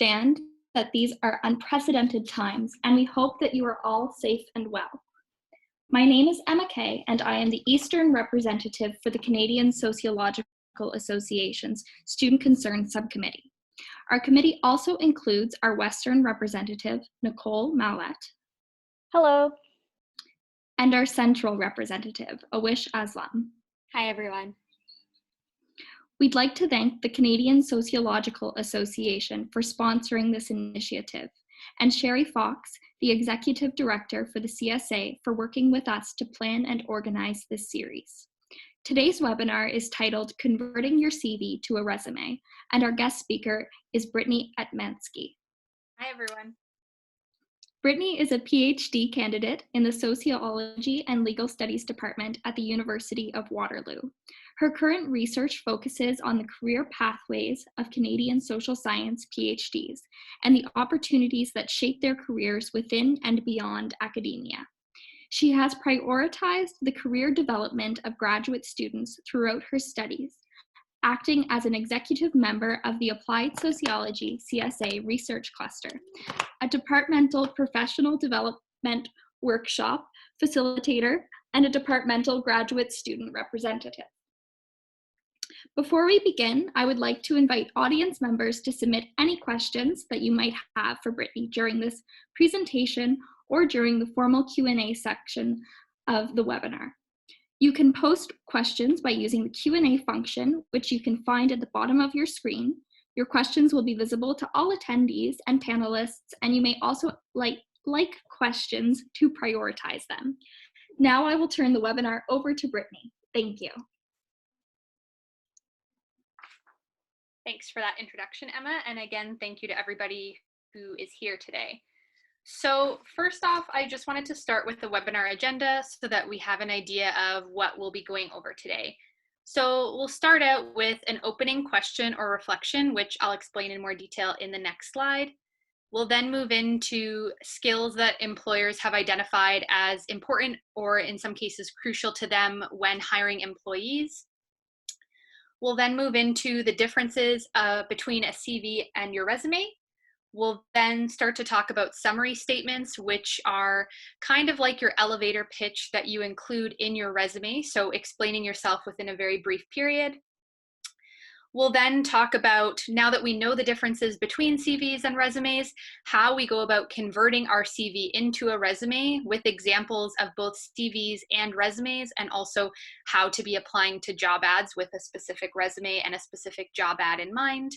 understand that these are unprecedented times, and we hope that you are all safe and well. My name is Emma Kay, and I am the Eastern representative for the Canadian Sociological Association's Student Concern Subcommittee. Our committee also includes our Western representative, Nicole Mallett. Hello. And our Central representative, Awish Aslam. Hi, everyone. We'd like to thank the Canadian Sociological Association for sponsoring this initiative, and Sherry Fox, the Executive Director for the CSA, for working with us to plan and organize this series. Today's webinar is titled Converting Your CV to a Resume, and our guest speaker is Brittany Etmanski. Hi, everyone. Brittany is a PhD candidate in the Sociology and Legal Studies Department at the University of Waterloo. Her current research focuses on the career pathways of Canadian social science PhDs and the opportunities that shape their careers within and beyond academia. She has prioritized the career development of graduate students throughout her studies, acting as an executive member of the Applied Sociology CSA Research Cluster, a departmental professional development workshop facilitator, and a departmental graduate student representative. Before we begin, I would like to invite audience members to submit any questions that you might have for Brittany during this presentation or during the formal Q&A section of the webinar. You can post questions by using the Q&A function, which you can find at the bottom of your screen. Your questions will be visible to all attendees and panelists, and you may also like questions to prioritize them. Now I will turn the webinar over to Brittany. Thank you. Thanks for that introduction, Emma. And again, thank you to everybody who is here today. So first off, I just wanted to start with the webinar agenda so that we have an idea of what we'll be going over today. So we'll start out with an opening question or reflection, which I'll explain in more detail in the next slide. We'll then move into skills that employers have identified as important or in some cases crucial to them when hiring employees. We'll then move into the differences between a CV and your resume. We'll then start to talk about summary statements, which are kind of like your elevator pitch that you include in your resume, so explaining yourself within a very brief period. We'll then talk about, now that we know the differences between CVs and resumes, how we go about converting our CV into a resume with examples of both CVs and resumes, and also how to be applying to job ads with a specific resume and a specific job ad in mind.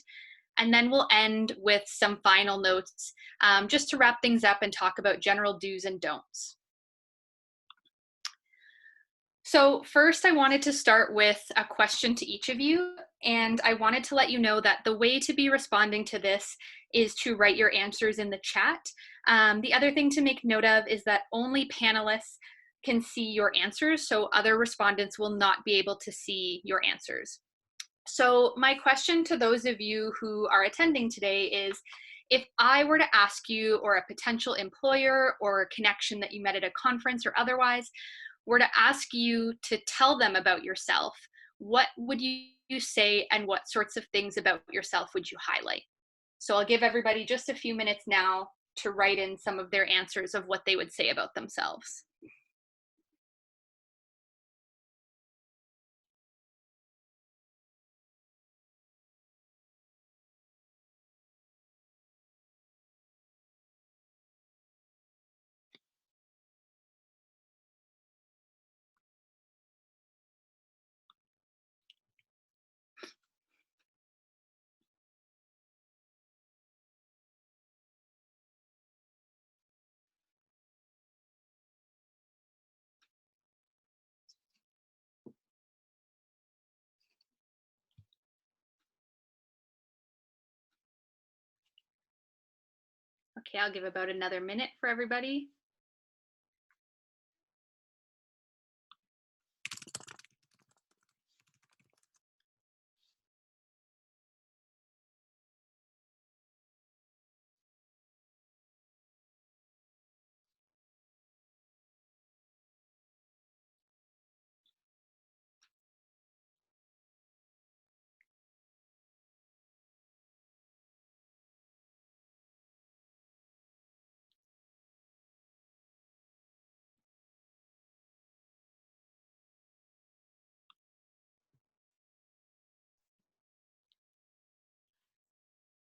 And then we'll end with some final notes just to wrap things up and talk about general do's and don'ts. So first, I wanted to start with a question to each of you, and I wanted to let you know that the way to be responding to this is to write your answers in the chat. The other thing to make note of is that only panelists can see your answers, so other respondents will not be able to see your answers. So my question to those of you who are attending today is, if I were to ask you, or a potential employer or a connection that you met at a conference or otherwise, were to ask you to tell them about yourself, what would you say and what sorts of things about yourself would you highlight? So I'll give everybody just a few minutes now to write in some of their answers of what they would say about themselves. Okay, I'll give about another minute for everybody.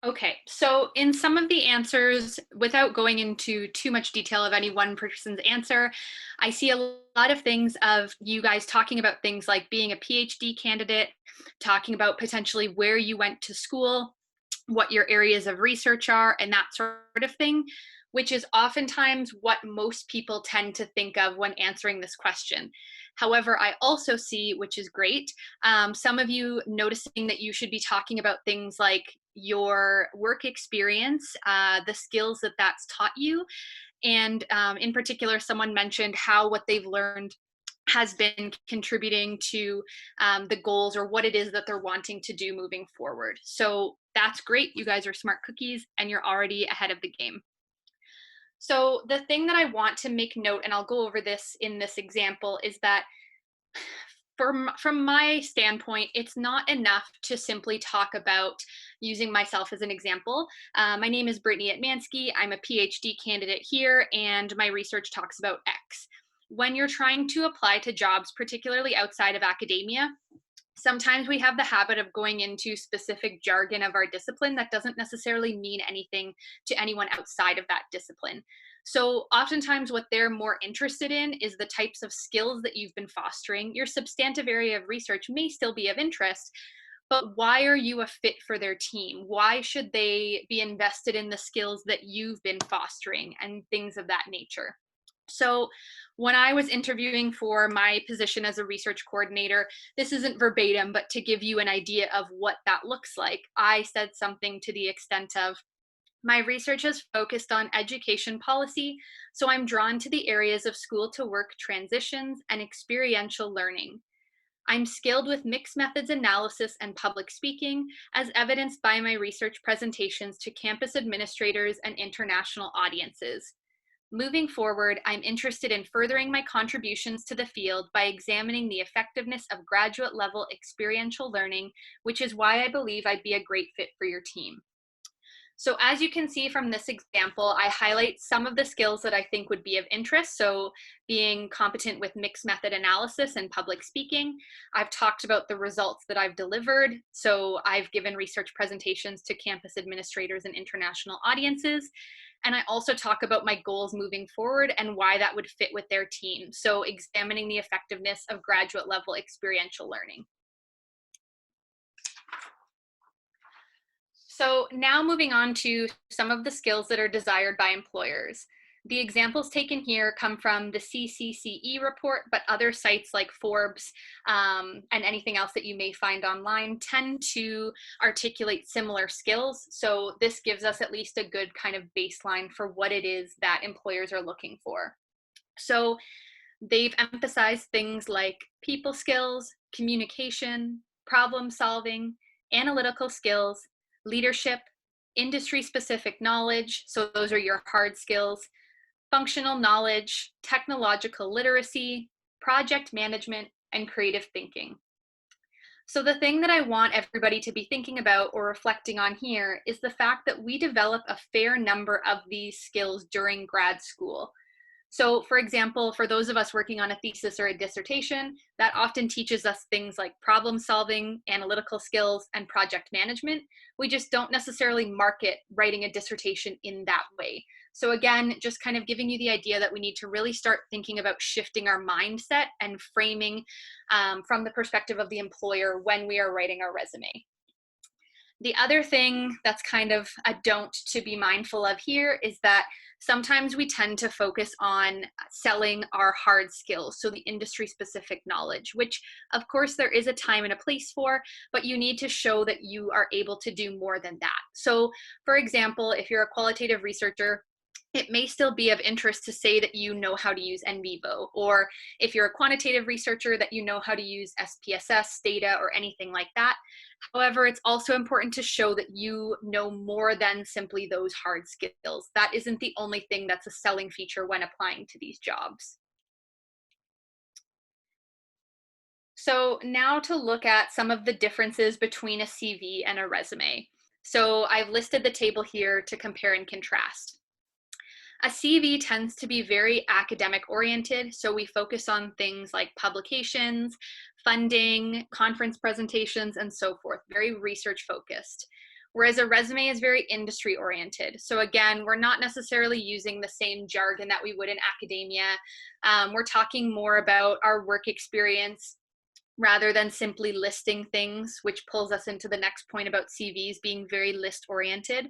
Okay, so in some of the answers, without going into too much detail of any one person's answer, I see a lot of things of you guys talking about things like being a PhD candidate, talking about potentially where you went to school, what your areas of research are, and that sort of thing, which is oftentimes what most people tend to think of when answering this question. However, I also see, which is great, some of you noticing that you should be talking about things like your work experience, the skills that that's taught you. And in particular, someone mentioned how what they've learned has been contributing to the goals or what it is that they're wanting to do moving forward. So that's great. You guys are smart cookies and you're already ahead of the game. So the thing that I want to make note, and I'll go over this in this example, is that from my standpoint, it's not enough to simply talk about using myself as an example. My name is Brittany Etmanski. I'm a PhD candidate here, and my research talks about X. When you're trying to apply to jobs, particularly outside of academia, sometimes we have the habit of going into specific jargon of our discipline that doesn't necessarily mean anything to anyone outside of that discipline. So, oftentimes, what they're more interested in is the types of skills that you've been fostering. Your substantive area of research may still be of interest, but why are you a fit for their team? Why should they be invested in the skills that you've been fostering and things of that nature? So, when I was interviewing for my position as a research coordinator, this isn't verbatim, but to give you an idea of what that looks like, I said something to the extent of, my research has focused on education policy, so I'm drawn to the areas of school to work transitions and experiential learning. I'm skilled with mixed methods analysis and public speaking, as evidenced by my research presentations to campus administrators and international audiences. Moving forward, I'm interested in furthering my contributions to the field by examining the effectiveness of graduate level experiential learning, which is why I believe I'd be a great fit for your team. So as you can see from this example, I highlight some of the skills that I think would be of interest. So being competent with mixed method analysis and public speaking. I've talked about the results that I've delivered. So I've given research presentations to campus administrators and international audiences. And I also talk about my goals moving forward and why that would fit with their team. So examining the effectiveness of graduate level experiential learning. So now moving on to some of the skills that are desired by employers. The examples taken here come from the CCCE report, but other sites like Forbes and anything else that you may find online tend to articulate similar skills. So this gives us at least a good kind of baseline for what it is that employers are looking for. So they've emphasized things like people skills, communication, problem solving, analytical skills, leadership, industry specific knowledge, so those are your hard skills, functional knowledge, technological literacy, project management, and creative thinking. So the thing that I want everybody to be thinking about or reflecting on here is the fact that we develop a fair number of these skills during grad school. So for example, for those of us working on a thesis or a dissertation, that often teaches us things like problem solving, analytical skills, and project management. We just don't necessarily market writing a dissertation in that way. So again, just kind of giving you the idea that we need to really start thinking about shifting our mindset and framing from the perspective of the employer when we are writing our resume. The other thing that's kind of a don't to be mindful of here is that sometimes we tend to focus on selling our hard skills, so the industry specific knowledge, which of course there is a time and a place for, but you need to show that you are able to do more than that. So for example, if you're a qualitative researcher, it may still be of interest to say that you know how to use NVivo, or if you're a quantitative researcher, that you know how to use SPSS data or anything like that. However, it's also important to show that you know more than simply those hard skills. That isn't the only thing that's a selling feature when applying to these jobs. So now to look at some of the differences between a CV and a resume. So I've listed the table here to compare and contrast. A CV tends to be very academic oriented, so we focus on things like publications, funding, conference presentations, and so forth, very research focused. whereas a resume is very industry oriented. So again, we're not necessarily using the same jargon that we would in academia. We're talking more about our work experience rather than simply listing things, which pulls us into the next point about CVs being very list oriented.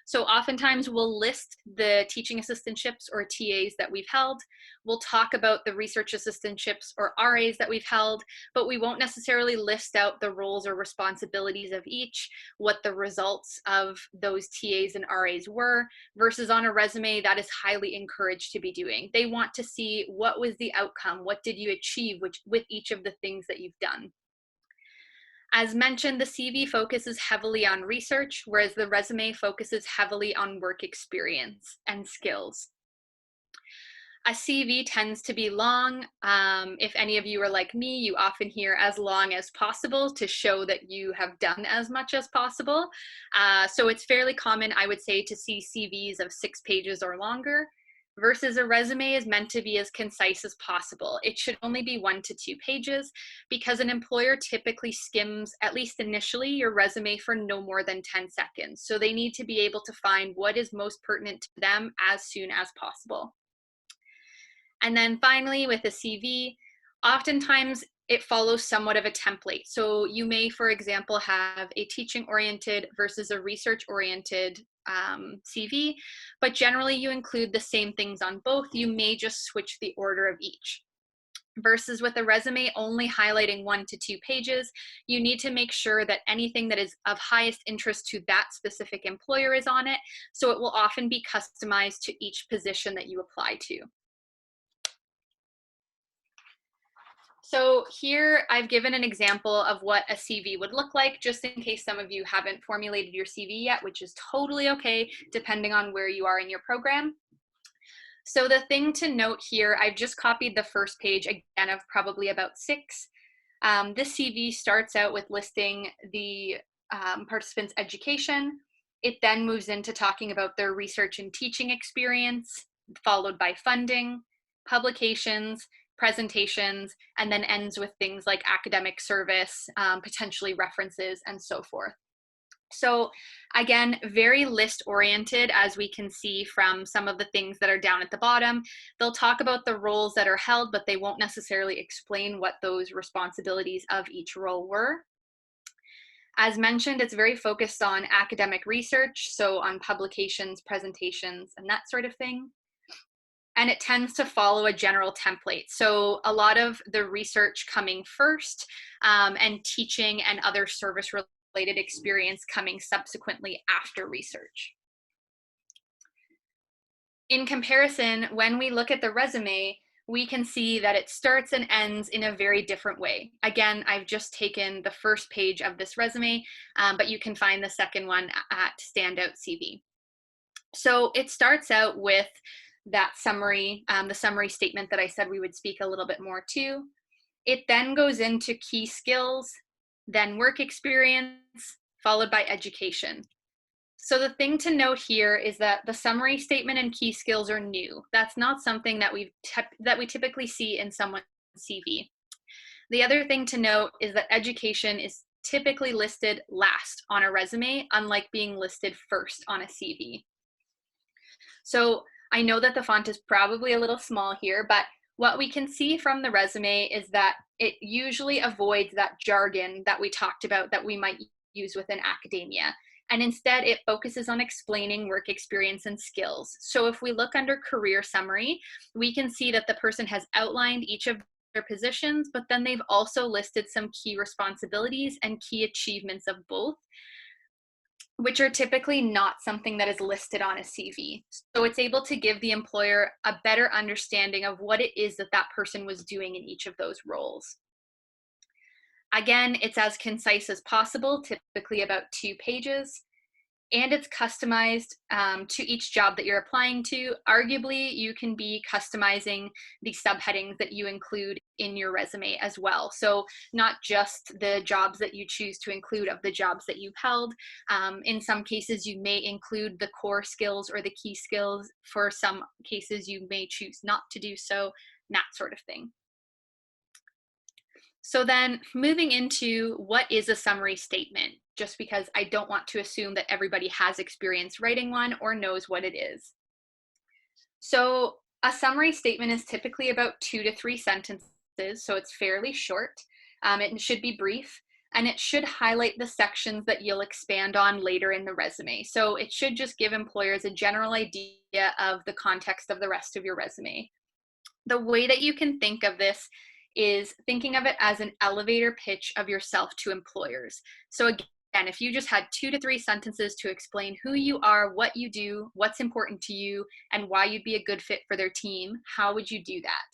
So oftentimes we'll list the teaching assistantships or TAs that we've held. We'll talk about the research assistantships or RAs that we've held, but we won't necessarily list out the roles or responsibilities of each, what the results of those TAs and RAs were, versus on a resume that is highly encouraged to be doing. They want to see what was the outcome, what did you achieve with each of the things that you've done. As mentioned, the CV focuses heavily on research, whereas the resume focuses heavily on work experience and skills. A CV tends to be long. If any of you are like me, you often hear as long as possible to show that you have done as much as possible. So it's fairly common, I would say, to see CVs of 6 pages or longer, versus a resume is meant to be as concise as possible. It should only be 1 to 2 pages because an employer typically skims, at least initially, your resume for no more than 10 seconds. So they need to be able to find what is most pertinent to them as soon as possible. And then finally, with a CV, oftentimes it follows somewhat of a template. So you may, for example, have a teaching-oriented versus a research-oriented CV, but generally you include the same things on both. You may just switch the order of each. Versus with a resume only highlighting 1 to 2 pages, you need to make sure that anything that is of highest interest to that specific employer is on it, so it will often be customized to each position that you apply to. So here I've given an example of what a CV would look like, just in case some of you haven't formulated your CV yet, which is totally okay, depending on where you are in your program. So the thing to note here, I've just copied the first page, again, of probably about 6. This CV starts out with listing the participant's education. It then moves into talking about their research and teaching experience, followed by funding, publications, presentations, and then ends with things like academic service, potentially references, and so forth. So again, very list oriented, as we can see from some of the things that are down at the bottom. They'll talk about the roles that are held, but they won't necessarily explain what those responsibilities of each role were. As mentioned, it's very focused on academic research, so on publications, presentations, and that sort of thing. And it tends to follow a general template. So a lot of the research coming first, and teaching and other service-related experience coming subsequently after research. In comparison, when we look at the resume, we can see that it starts and ends in a very different way. Again, I've just taken the first page of this resume, but you can find the second one at Standout CV. So it starts out with that summary, the summary statement that I said we would speak a little bit more to. It then goes into key skills, then work experience, followed by education. So the thing to note here is that the summary statement and key skills are new. That's not something that we typically see in someone's CV. The other thing to note is that education is typically listed last on a resume, unlike being listed first on a CV. So I know that the font is probably a little small here, but what we can see from the resume is that it usually avoids that jargon that we talked about that we might use within academia. And instead, it focuses on explaining work experience and skills. So if we look under career summary, we can see that the person has outlined each of their positions, but then they've also listed some key responsibilities and key achievements of both, which are typically not something that is listed on a CV. So it's able to give the employer a better understanding of what it is that that person was doing in each of those roles. Again, it's as concise as possible, typically about 2 pages, and it's customized to each job that you're applying to. Arguably, you can be customizing the subheadings that you include in your resume as well. So not just the jobs that you choose to include of the jobs that you've held. In some cases, you may include the core skills or the key skills. For some cases, you may choose not to do so, that sort of thing. So then moving into what is a summary statement, just because I don't want to assume that everybody has experience writing one or knows what it is. So a summary statement is typically about 2 to 3 sentences, so it's fairly short. It should be brief, and it should highlight the sections that you'll expand on later in the resume. So it should just give employers a general idea of the context of the rest of your resume. The way that you can think of this is thinking of it as an elevator pitch of yourself to employers. So again, if you just had 2 to 3 sentences to explain who you are, what you do, what's important to you, and why you'd be a good fit for their team, how would you do that?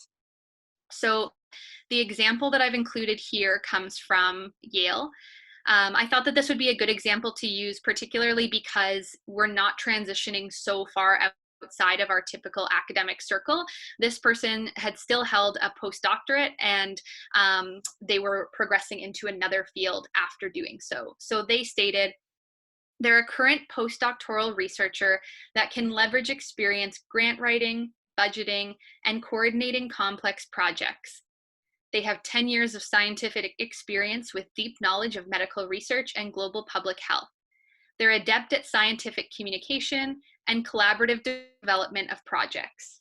So the example that I've included here comes from Yale. I thought that this would be a good example to use, particularly because we're not transitioning so far outside of our typical academic circle. This person had still held a postdoctorate, and they were progressing into another field after doing so. So they stated, they're a current postdoctoral researcher that can leverage experience grant writing, budgeting, and coordinating complex projects. They have 10 years of scientific experience with deep knowledge of medical research and global public health. They're adept at scientific communication and collaborative development of projects.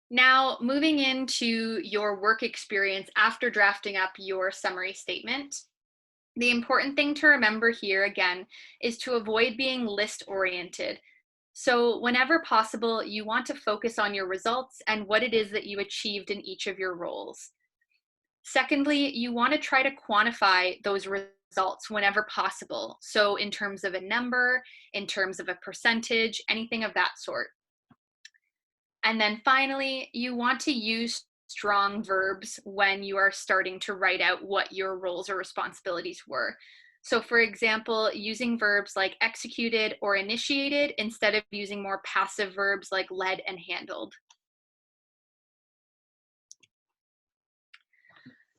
Now, moving into your work experience after drafting up your summary statement, the important thing to remember here, again, is to avoid being list-oriented. So whenever possible, you want to focus on your results and what it is that you achieved in each of your roles. Secondly, you want to try to quantify those results whenever possible. So in terms of a number, in terms of a percentage, anything of that sort. And then finally, you want to use strong verbs when you are starting to write out what your roles or responsibilities were. So for example, using verbs like executed or initiated instead of using more passive verbs like led and handled.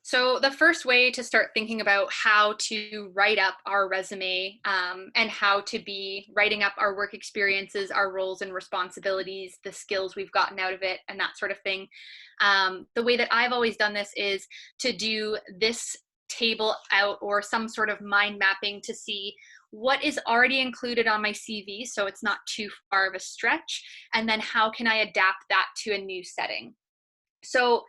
So the first way to start thinking about how to write up our resume and how to be writing up our work experiences, our roles and responsibilities, the skills we've gotten out of it, and that sort of thing. The way that I've always done this is to do this table out or some sort of mind mapping to see what is already included on my CV, so it's not too far of a stretch, and then how can I adapt that to a new setting. So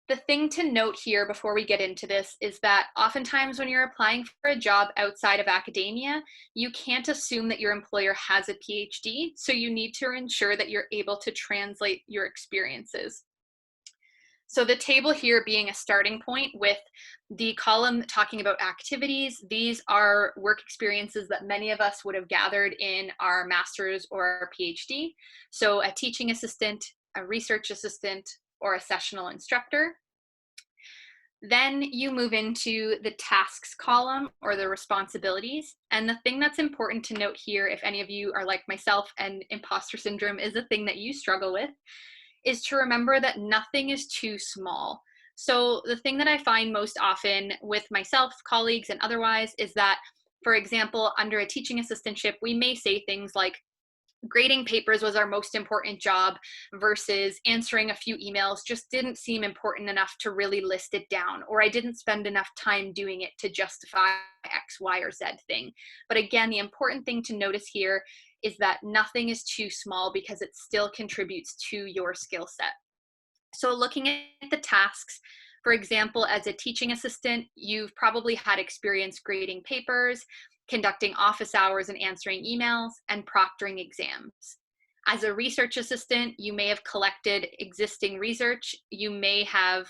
the thing to note here before we get into this is that oftentimes when you're applying for a job outside of academia, you can't assume that your employer has a PhD, so you need to ensure that you're able to translate your experiences. So the table here being a starting point with the column talking about activities, these are work experiences that many of us would have gathered in our master's or our PhD. So a teaching assistant, a research assistant, or a sessional instructor. Then you move into the tasks column or the responsibilities. And the thing that's important to note here, if any of you are like myself and imposter syndrome is a thing that you struggle with, is to remember that nothing is too small. So the thing that I find most often with myself, colleagues, and otherwise is that, for example, under a teaching assistantship, we may say things like, grading papers was our most important job versus answering a few emails just didn't seem important enough to really list it down, or I didn't spend enough time doing it to justify X, Y, or Z thing. But again, the important thing to notice here is that nothing is too small because it still contributes to your skill set. So looking at the tasks, for example, as a teaching assistant, you've probably had experience grading papers, conducting office hours and answering emails, and proctoring exams. As a research assistant, you may have collected existing research. You may have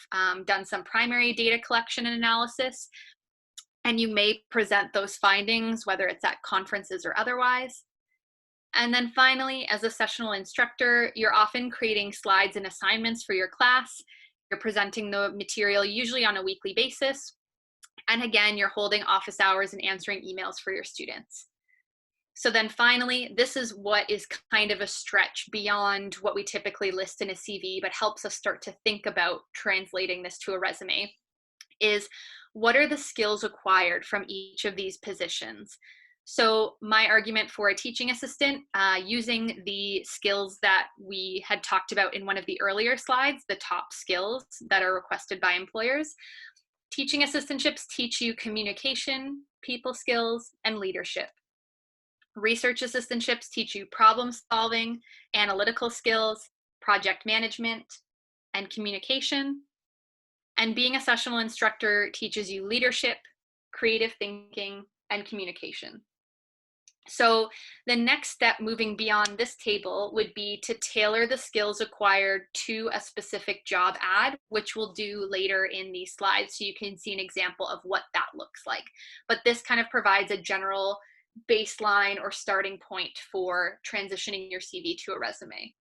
done some primary data collection and analysis, and you may present those findings, whether it's at conferences or otherwise. And then finally, as a sessional instructor, you're often creating slides and assignments for your class. You're presenting the material usually on a weekly basis. And again, you're holding office hours and answering emails for your students. So then finally, this is what is kind of a stretch beyond what we typically list in a CV, but helps us start to think about translating this to a resume, is what are the skills acquired from each of these positions? So my argument for a teaching assistant, using the skills that we had talked about in one of the earlier slides, the top skills that are requested by employers, teaching assistantships teach you communication, people skills, and leadership. Research assistantships teach you problem solving, analytical skills, project management, and communication. And being a sessional instructor teaches you leadership, creative thinking, and communication. So the next step moving beyond this table would be to tailor the skills acquired to a specific job ad, which we'll do later in these slides so you can see an example of what that looks like. But this kind of provides a general baseline or starting point for transitioning your CV to a resume.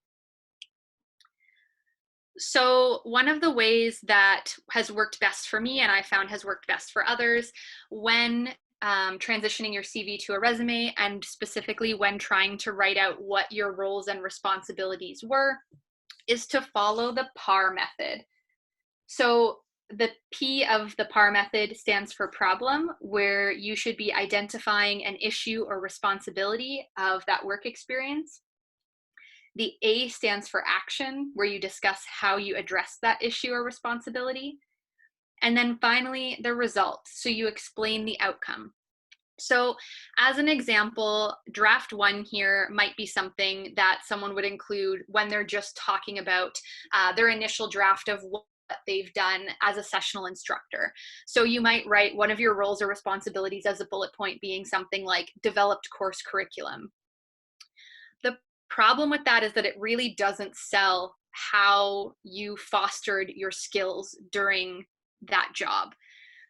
So one of the ways that has worked best for me, and I found has worked best for others, when transitioning your CV to a resume, and specifically when trying to write out what your roles and responsibilities were, is to follow the PAR method. So the P of the PAR method stands for problem, where you should be identifying an issue or responsibility of that work experience. The A stands for action, where you discuss how you address that issue or responsibility. And then finally, the result. So you explain the outcome. So as an example, draft 1 here might be something that someone would include when they're just talking about their initial draft of what they've done as a sessional instructor. So you might write one of your roles or responsibilities as a bullet point being something like developed course curriculum. The problem with that is that it really doesn't sell how you fostered your skills during that job.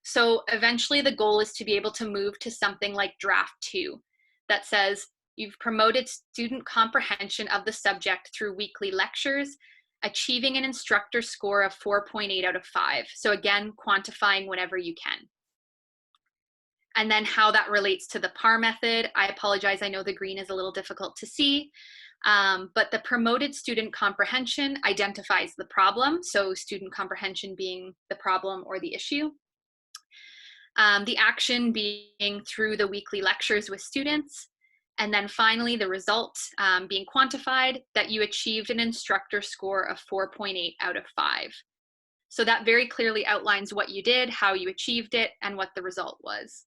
So eventually the goal is to be able to move to something like draft 2 that says you've promoted student comprehension of the subject through weekly lectures, achieving an instructor score of 4.8 out of 5. So again, quantifying whenever you can. And then how that relates to the PAR method. I apologize, I know the green is a little difficult to see. But the promoted student comprehension identifies the problem, so student comprehension being the problem or the issue. The action being through the weekly lectures with students. And then finally, the result being quantified, that you achieved an instructor score of 4.8 out of 5. So that very clearly outlines what you did, how you achieved it, and what the result was.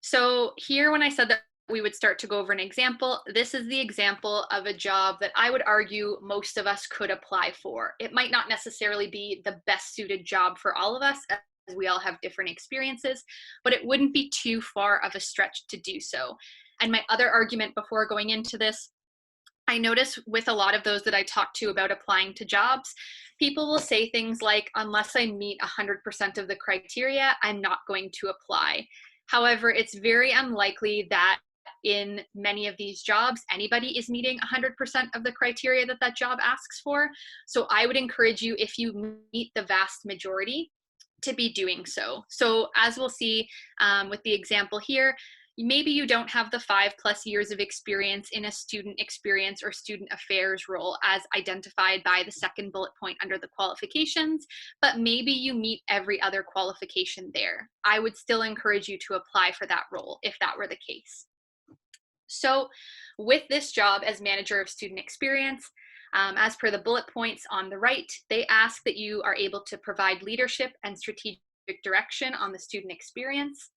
So here, when I said that we would start to go over an example, this is the example of a job that I would argue most of us could apply for. It might not necessarily be the best suited job for all of us, as we all have different experiences, but it wouldn't be too far of a stretch to do so. And my other argument before going into this, I notice with a lot of those that I talk to about applying to jobs, people will say things like, unless I meet 100% of the criteria, I'm not going to apply. However, it's very unlikely that in many of these jobs, anybody is meeting 100% of the criteria that that job asks for. So I would encourage you, if you meet the vast majority, to be doing so. So as we'll see with the example here, maybe you don't have the 5+ years of experience in a student experience or student affairs role as identified by the second bullet point under the qualifications, but maybe you meet every other qualification there. I would still encourage you to apply for that role if that were the case. So with this job as manager of student experience, as per the bullet points on the right, they ask that you are able to provide leadership and strategic direction on the student experience.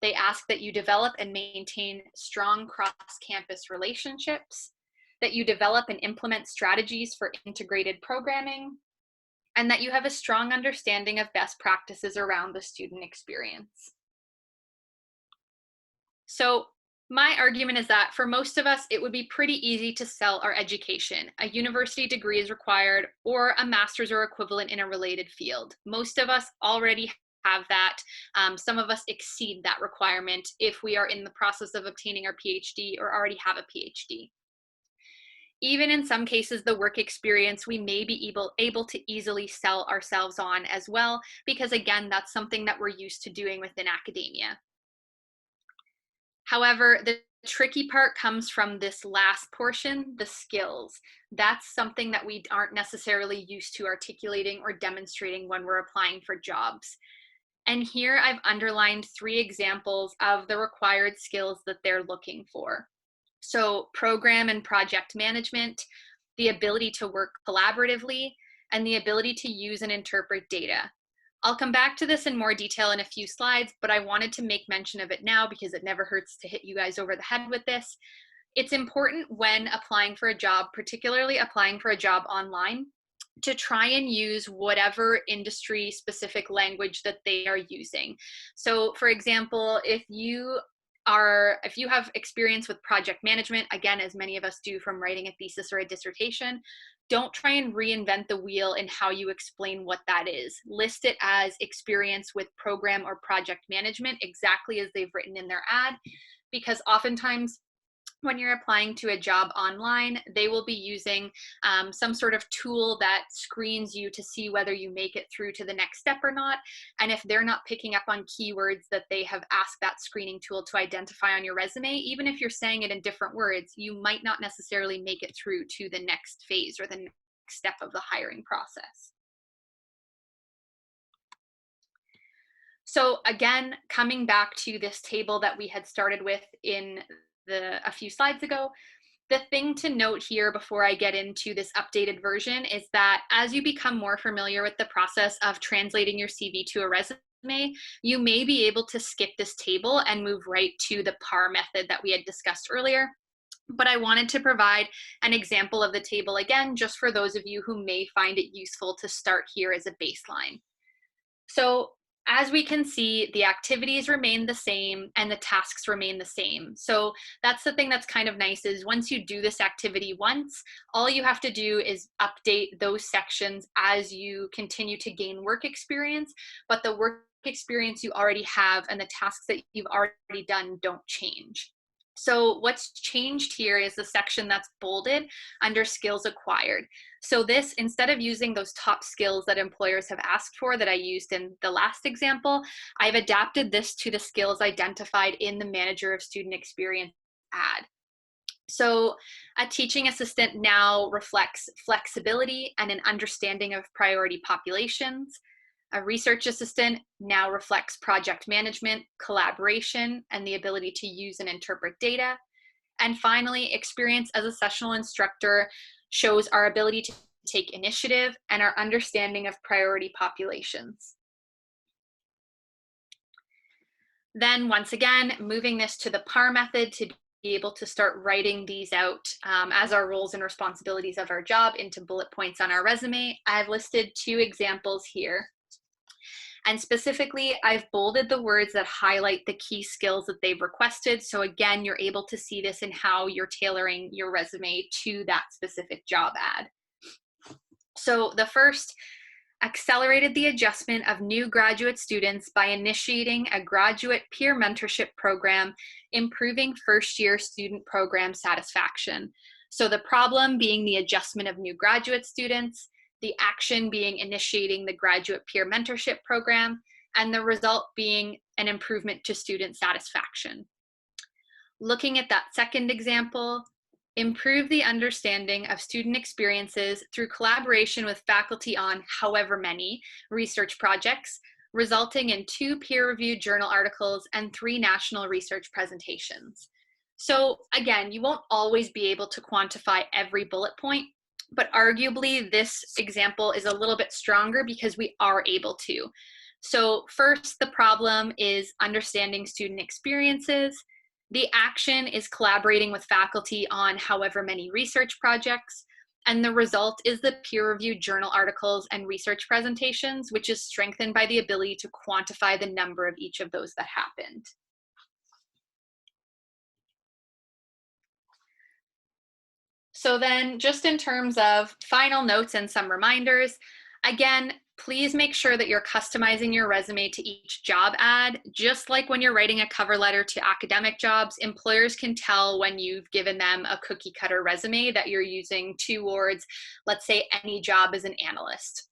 They ask that you develop and maintain strong cross-campus relationships, that you develop and implement strategies for integrated programming, and that you have a strong understanding of best practices around the student experience. So my argument is that for most of us, it would be pretty easy to sell our education. A university degree is required, or a master's or equivalent in a related field. Most of us already have that. Some of us exceed that requirement if we are in the process of obtaining our PhD or already have a PhD. Even in some cases, the work experience, we may be able to easily sell ourselves on as well, because again, that's something that we're used to doing within academia. However, the tricky part comes from this last portion, the skills. That's something that we aren't necessarily used to articulating or demonstrating when we're applying for jobs. And here I've underlined 3 examples of the required skills that they're looking for. So program and project management, the ability to work collaboratively, and the ability to use and interpret data. I'll come back to this in more detail in a few slides, but I wanted to make mention of it now because it never hurts to hit you guys over the head with this. It's important when applying for a job, particularly applying for a job online, to try and use whatever industry specific language that they are using. So for example, if you have experience with project management, again, as many of us do from writing a thesis or a dissertation, don't try and reinvent the wheel in how you explain what that is. List it as experience with program or project management, exactly as they've written in their ad, because oftentimes when you're applying to a job online, they will be using some sort of tool that screens you to see whether you make it through to the next step or not. And if they're not picking up on keywords that they have asked that screening tool to identify on your resume, even if you're saying it in different words, you might not necessarily make it through to the next phase or the next step of the hiring process. So again, coming back to this table that we had started with in a few slides ago, the thing to note here before I get into this updated version is that as you become more familiar with the process of translating your CV to a resume, you may be able to skip this table and move right to the PAR method that we had discussed earlier. But I wanted to provide an example of the table again, just for those of you who may find it useful to start here as a baseline. So as we can see, the activities remain the same and the tasks remain the same. So that's the thing that's kind of nice is once you do this activity once, all you have to do is update those sections as you continue to gain work experience, but the work experience you already have and the tasks that you've already done don't change. So what's changed here is the section that's bolded under skills acquired. So this, instead of using those top skills that employers have asked for that I used in the last example, I've adapted this to the skills identified in the Manager of Student Experience ad. So a teaching assistant now reflects flexibility and an understanding of priority populations. A research assistant now reflects project management, collaboration, and the ability to use and interpret data. And finally, experience as a sessional instructor shows our ability to take initiative and our understanding of priority populations. Then once again, moving this to the PAR method to be able to start writing these out as our roles and responsibilities of our job into bullet points on our resume. I've listed 2 examples here. And specifically, I've bolded the words that highlight the key skills that they've requested. So again, you're able to see this in how you're tailoring your resume to that specific job ad. So the first, accelerated the adjustment of new graduate students by initiating a graduate peer mentorship program, improving first-year student program satisfaction. So the problem being the adjustment of new graduate students, the action being initiating the graduate peer mentorship program, and the result being an improvement to student satisfaction. Looking at that second example, improve the understanding of student experiences through collaboration with faculty on however many research projects, resulting in 2 peer-reviewed journal articles and 3 national research presentations. So again, you won't always be able to quantify every bullet point, but arguably this example is a little bit stronger because we are able to. So first, the problem is understanding student experiences. The action is collaborating with faculty on however many research projects. And the result is the peer-reviewed journal articles and research presentations, which is strengthened by the ability to quantify the number of each of those that happened. So then just in terms of final notes and some reminders, again, please make sure that you're customizing your resume to each job ad. Just like when you're writing a cover letter to academic jobs, employers can tell when you've given them a cookie cutter resume that you're using towards, let's say, any job as an analyst.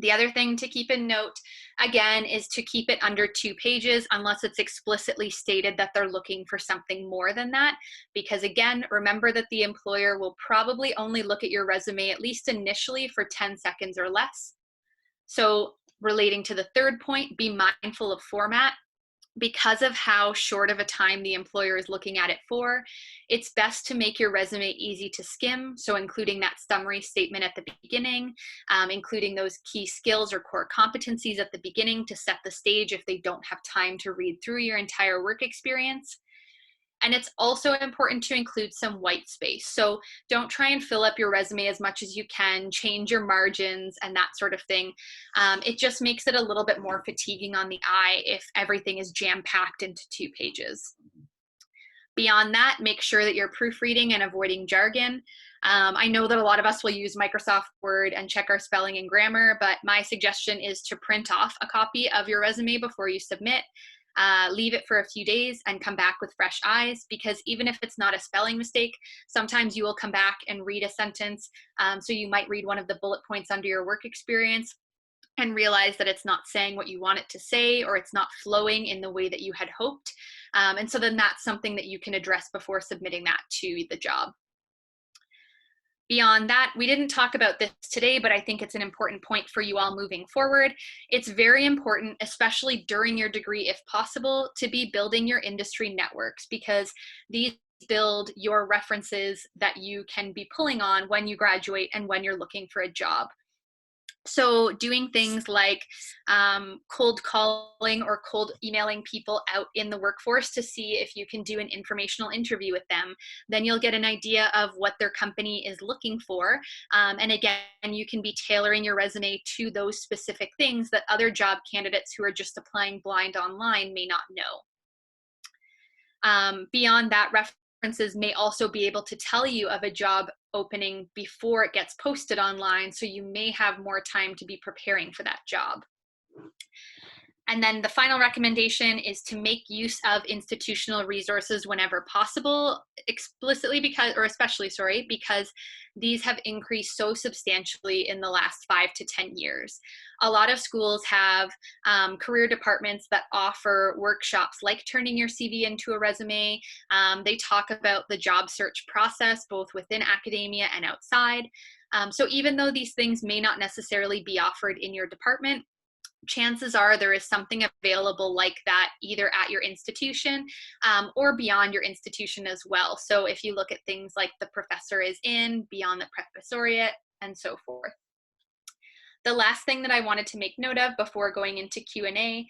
The other thing to keep in note, again, is to keep it under 2 pages unless it's explicitly stated that they're looking for something more than that. Because again, remember that the employer will probably only look at your resume, at least initially, for 10 seconds or less. So relating to the third point, be mindful of format. Because of how short of a time the employer is looking at it for, it's best to make your resume easy to skim. So including that summary statement at the beginning, including those key skills or core competencies at the beginning to set the stage if they don't have time to read through your entire work experience. And it's also important to include some white space. So don't try and fill up your resume as much as you can, change your margins and that sort of thing. It just makes it a little bit more fatiguing on the eye if everything is jam-packed into 2 pages. Beyond that, make sure that you're proofreading and avoiding jargon. I know that a lot of us will use Microsoft Word and check our spelling and grammar, but my suggestion is to print off a copy of your resume before you submit. Leave it for a few days and come back with fresh eyes, because even if it's not a spelling mistake, sometimes you will come back and read a sentence. So you might read one of the bullet points under your work experience and realize that it's not saying what you want it to say, or it's not flowing in the way that you had hoped. And so then that's something that you can address before submitting that to the job. Beyond that, we didn't talk about this today, but I think it's an important point for you all moving forward. It's very important, especially during your degree, if possible, to be building your industry networks, because these build your references that you can be pulling on when you graduate and when you're looking for a job. So doing things like cold calling or cold emailing people out in the workforce to see if you can do an informational interview with them. Then you'll get an idea of what their company is looking for. And again, you can be tailoring your resume to those specific things that other job candidates who are just applying blind online may not know. Beyond that, references may also be able to tell you of a job opening before it gets posted online, so you may have more time to be preparing for that job. And then the final recommendation is to make use of institutional resources whenever possible, especially because these have increased so substantially in the last 5 to 10 years. A lot of schools have career departments that offer workshops like turning your CV into a resume. They talk about the job search process, both within academia and outside. So even though these things may not necessarily be offered in your department, chances are there is something available like that either at your institution or beyond your institution as well. So if you look at things like the professor is in, beyond the professoriate, and so forth. The last thing that I wanted to make note of before going into Q&A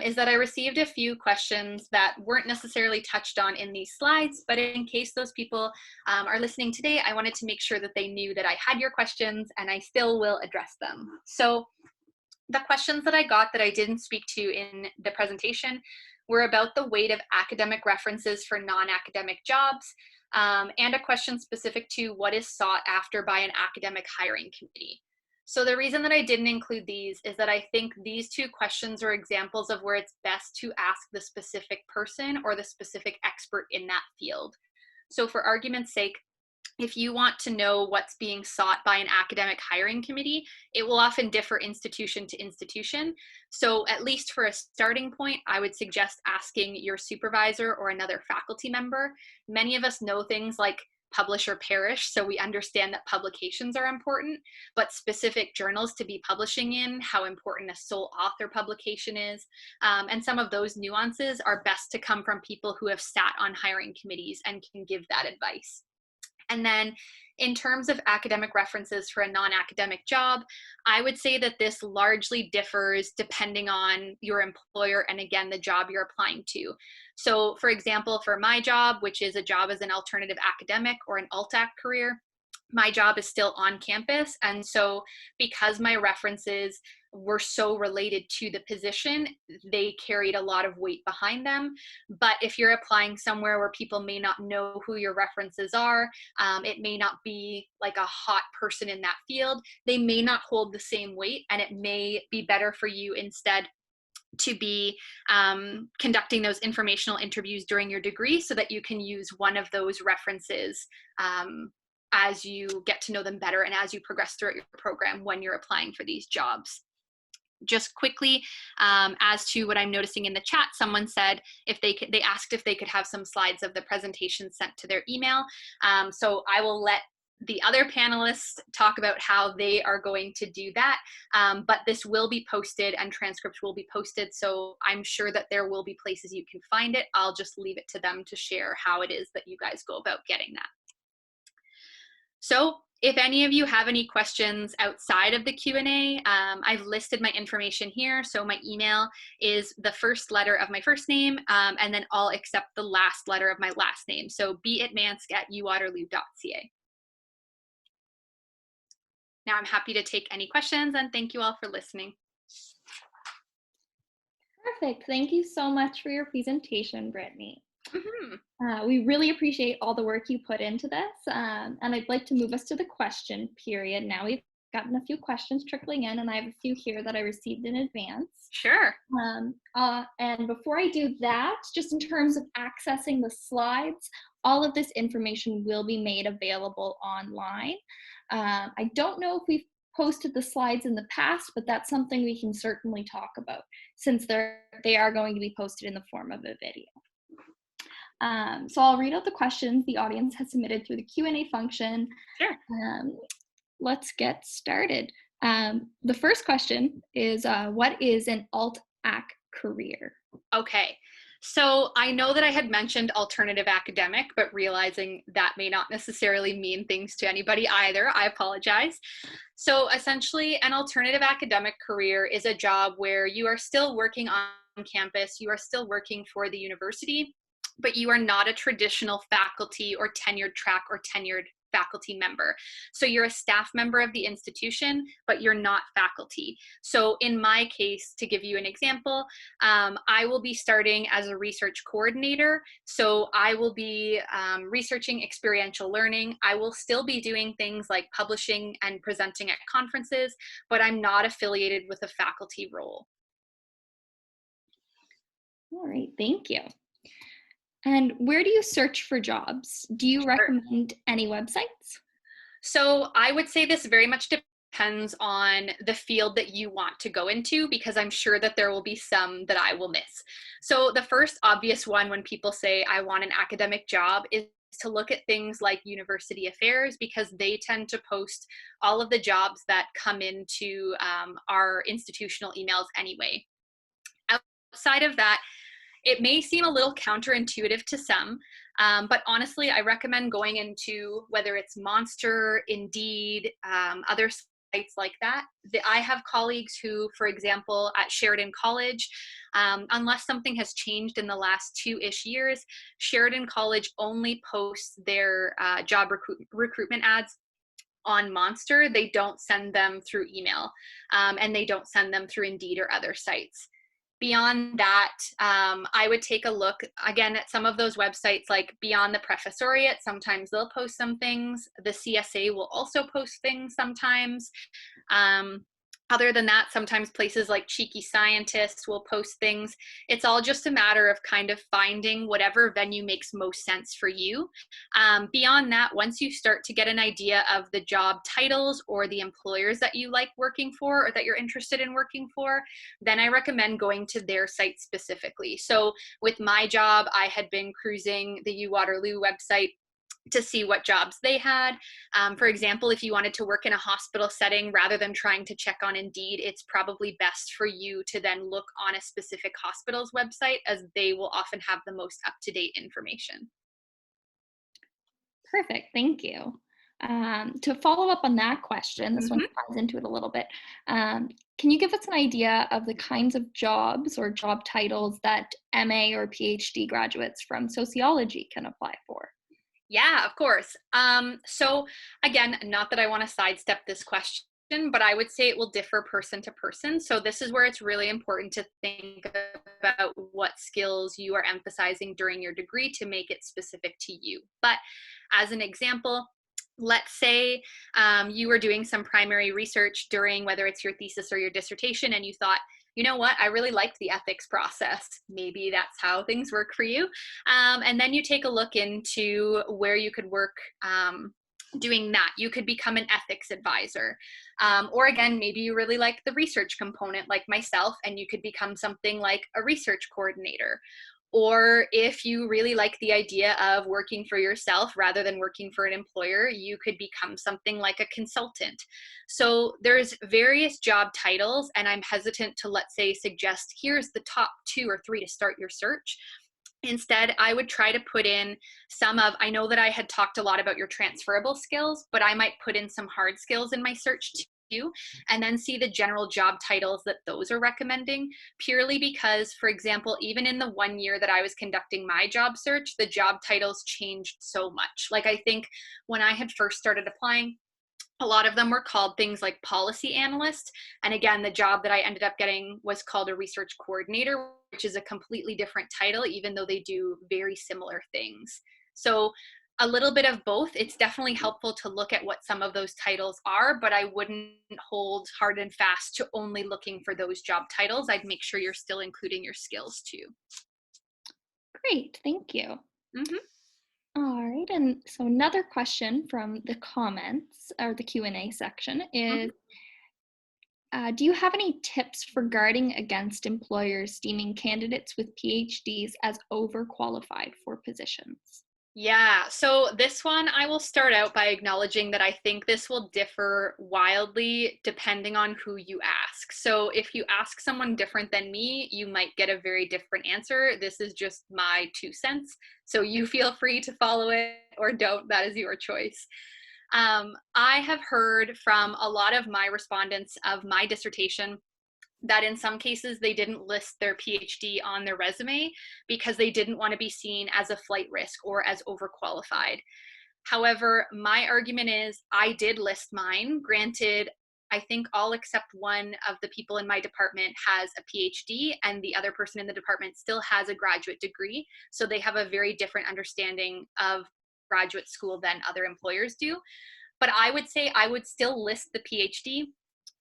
is that I received a few questions that weren't necessarily touched on in these slides, but in case those people are listening today, I wanted to make sure that they knew that I had your questions and I still will address them. So the questions that I got that I didn't speak to in the presentation were about the weight of academic references for non-academic jobs, and a question specific to what is sought after by an academic hiring committee. So the reason that I didn't include these is that I think these 2 questions are examples of where it's best to ask the specific person or the specific expert in that field. So for argument's sake, if you want to know what's being sought by an academic hiring committee, it will often differ institution to institution. So at least for a starting point, I would suggest asking your supervisor or another faculty member. Many of us know things like publish or perish, so we understand that publications are important, but specific journals to be publishing in, how important a sole author publication is, and some of those nuances are best to come from people who have sat on hiring committees and can give that advice. And then in terms of academic references for a non-academic job, I would say that this largely differs depending on your employer and again, the job you're applying to. So for example, for my job, which is a job as an alternative academic or an alt-ac career, my job is still on campus. And so because my references were so related to the position, they carried a lot of weight behind them. But if you're applying somewhere where people may not know who your references are, it may not be like a hot person in that field, they may not hold the same weight, and it may be better for you instead to be conducting those informational interviews during your degree so that you can use one of those references as you get to know them better and as you progress throughout your program when you're applying for these jobs. Just quickly, as to what I'm noticing in the chat, someone said if they asked if they could have some slides of the presentation sent to their email. So I will let the other panelists talk about how they are going to do that. But this will be posted and transcripts will be posted. So I'm sure that there will be places you can find it. I'll just leave it to them to share how it is that you guys go about getting that. So if any of you have any questions outside of the Q&A, I've listed my information here. So my email is the first letter of my first name, and then all except the last letter of my last name. So betmansk@uwaterloo.ca. Now I'm happy to take any questions, and thank you all for listening. Perfect. Thank you so much for your presentation, Brittany. Mm-hmm. We really appreciate all the work you put into this, and I'd like to move us to the question period. Now we've gotten a few questions trickling in, and I have a few here that I received in advance. Sure. And before I do that, just in terms of accessing the slides, all of this information will be made available online. I don't know if we've posted the slides in the past, but that's something we can certainly talk about since they are going to be posted in the form of a video. So I'll read out the questions the audience has submitted through the Q&A function. Sure. Let's get started. The first question is, what is an alt-ac career? Okay. So I know that I had mentioned alternative academic, but realizing that may not necessarily mean things to anybody either, I apologize. So essentially, an alternative academic career is a job where you are still working on campus, you are still working for the university, but you are not a traditional faculty or tenured track or tenured faculty member. So you're a staff member of the institution, but you're not faculty. So in my case, to give you an example, I will be starting as a research coordinator. So I will be researching experiential learning. I will still be doing things like publishing and presenting at conferences, but I'm not affiliated with a faculty role. All right, thank you. And where do you search for jobs? Do you recommend any websites? So I would say this very much depends on the field that you want to go into, because I'm sure that there will be some that I will miss. So the first obvious one when people say I want an academic job is to look at things like university affairs, because they tend to post all of the jobs that come into our institutional emails anyway. Outside of that, it may seem a little counterintuitive to some, but honestly, I recommend going into whether it's Monster, Indeed, other sites like that. I have colleagues who, for example, at Sheridan College, unless something has changed in the last 2-ish years, Sheridan College only posts their job recruitment ads on Monster. They don't send them through email, and they don't send them through Indeed or other sites. Beyond that, I would take a look again at some of those websites like Beyond the Professoriate. Sometimes they'll post some things. The CSA will also post things sometimes. Other than that, sometimes places like Cheeky Scientists will post things. It's all just a matter of kind of finding whatever venue makes most sense for you. Beyond that, once you start to get an idea of the job titles or the employers that you like working for or that you're interested in working for, then I recommend going to their site specifically. So with my job, I had been cruising the Waterloo website to see what jobs they had. For example, if you wanted to work in a hospital setting, rather than trying to check on Indeed, it's probably best for you to then look on a specific hospital's website, as they will often have the most up-to-date information. Perfect, thank you. To follow up on that question, this one ties into it a little bit. Can you give us an idea of the kinds of jobs or job titles that MA or PhD graduates from sociology can apply for? Yeah, of course. So again, not that I want to sidestep this question, but I would say it will differ person to person. So this is where it's really important to think about what skills you are emphasizing during your degree to make it specific to you. But as an example, let's say you were doing some primary research during whether it's your thesis or your dissertation, and you thought, you know what, I really liked the ethics process. Maybe that's how things work for you. And then you take a look into where you could work doing that. You could become an ethics advisor. Or again, maybe you really like the research component like myself, and you could become something like a research coordinator. Or if you really like the idea of working for yourself rather than working for an employer, you could become something like a consultant. So there's various job titles, and I'm hesitant to, let's say, suggest here's the top 2 or 3 to start your search. Instead, I would try to put in I know that I had talked a lot about your transferable skills, but I might put in some hard skills in my search too, and then see the general job titles that those are recommending, purely because, for example, even in the 1 year that I was conducting my job search, the job titles changed so much. Like, I think when I had first started applying, a lot of them were called things like policy analyst. And again, the job that I ended up getting was called a research coordinator, which is a completely different title, even though they do very similar things. So a little bit of both. It's definitely helpful to look at what some of those titles are, but I wouldn't hold hard and fast to only looking for those job titles. I'd make sure you're still including your skills too. Great, thank you. Mm-hmm. All right, and so another question from the comments or the Q&A section is, do you have any tips for guarding against employers deeming candidates with PhDs as overqualified for positions? Yeah, so this one I will start out by acknowledging that I think this will differ wildly depending on who you ask. So if you ask someone different than me, you might get a very different answer. This is just my 2 cents. So you feel free to follow it or don't. That is your choice. I have heard from a lot of my respondents of my dissertation that in some cases they didn't list their PhD on their resume because they didn't want to be seen as a flight risk or as overqualified. However, my argument is I did list mine. Granted, I think all except one of the people in my department has a PhD, and the other person in the department still has a graduate degree. So they have a very different understanding of graduate school than other employers do. But I would say I would still list the PhD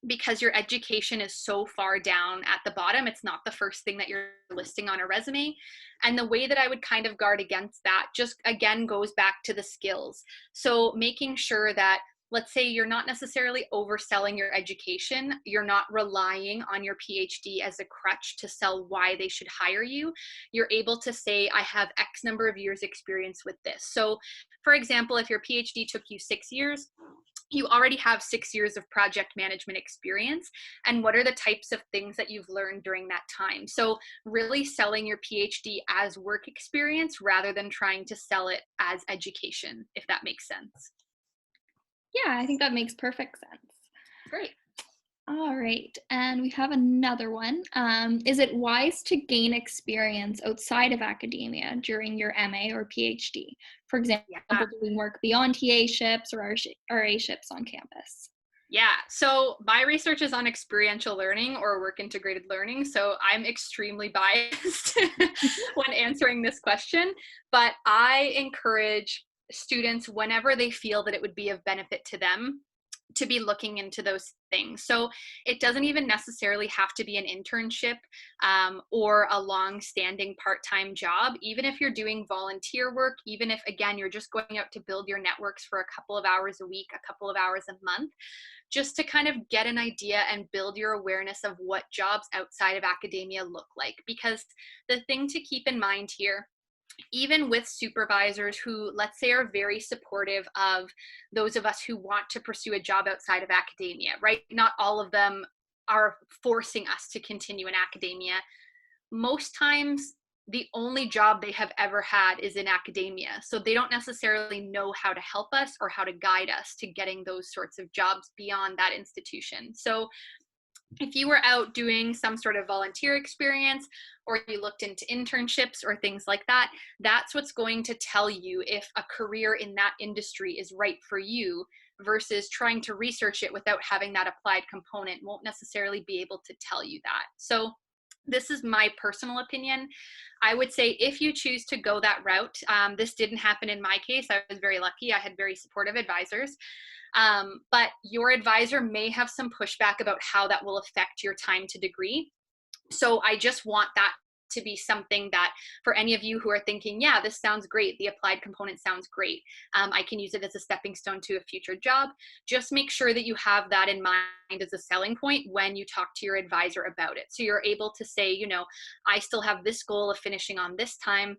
because your education is so far down at the bottom. It's not the first thing that you're listing on a resume. And the way that I would kind of guard against that just again goes back to the skills. So making sure that, let's say, you're not necessarily overselling your education. You're not relying on your PhD as a crutch to sell why they should hire you. You're able to say, I have X number of years experience with this. So for example, if your PhD took you 6 years, you already have 6 years of project management experience, and what are the types of things that you've learned during that time. So really selling your PhD as work experience rather than trying to sell it as education, if that makes sense. Yeah, I think that makes perfect sense. Great. All right, and we have another one. Is it wise to gain experience outside of academia during your MA or PhD? For example, Yeah. doing work beyond TA-ships or RA-ships on campus? Yeah, so my research is on experiential learning or work integrated learning, so I'm extremely biased when answering this question, but I encourage students whenever they feel that it would be of benefit to them to be looking into those things. So it doesn't even necessarily have to be an internship or a long-standing part-time job. Even if you're doing volunteer work, even if, again, you're just going out to build your networks for a couple of hours a week, a couple of hours a month, just to kind of get an idea and build your awareness of what jobs outside of academia look like. Because the thing to keep in mind here, even with supervisors who, let's say, are very supportive of those of us who want to pursue a job outside of academia, right? Not all of them are forcing us to continue in academia. Most times, the only job they have ever had is in academia. So they don't necessarily know how to help us or how to guide us to getting those sorts of jobs beyond that institution. So if you were out doing some sort of volunteer experience or you looked into internships or things like that, that's what's going to tell you if a career in that industry is right for you, versus trying to research it without having that applied component won't necessarily be able to tell you that. So this is my personal opinion. I would say if you choose to go that route, this didn't happen in my case. I was very lucky. I had very supportive advisors. But your advisor may have some pushback about how that will affect your time to degree. So I just want that to be something that, for any of you who are thinking, yeah, this sounds great, the applied component sounds great, I can use it as a stepping stone to a future job, just make sure that you have that in mind as a selling point when you talk to your advisor about it. So you're able to say, you know, I still have this goal of finishing on this time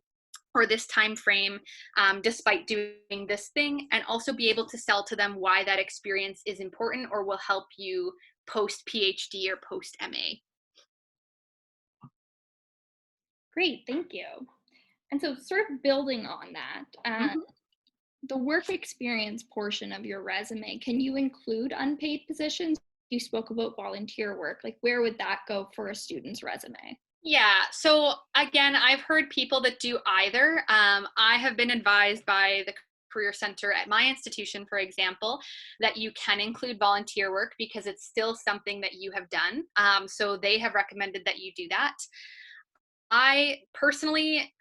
or this time frame, despite doing this thing, and also be able to sell to them why that experience is important or will help you post PhD or post MA. Great, thank you. And so, sort of building on that, Mhm. the work experience portion of your resume, can you include unpaid positions? You spoke about volunteer work. Like, where would that go for a student's resume? Yeah. So again, I've heard people that do either. I have been advised by the Career Center at my institution, for example, that you can include volunteer work because it's still something that you have done. So they have recommended that you do that. I personally,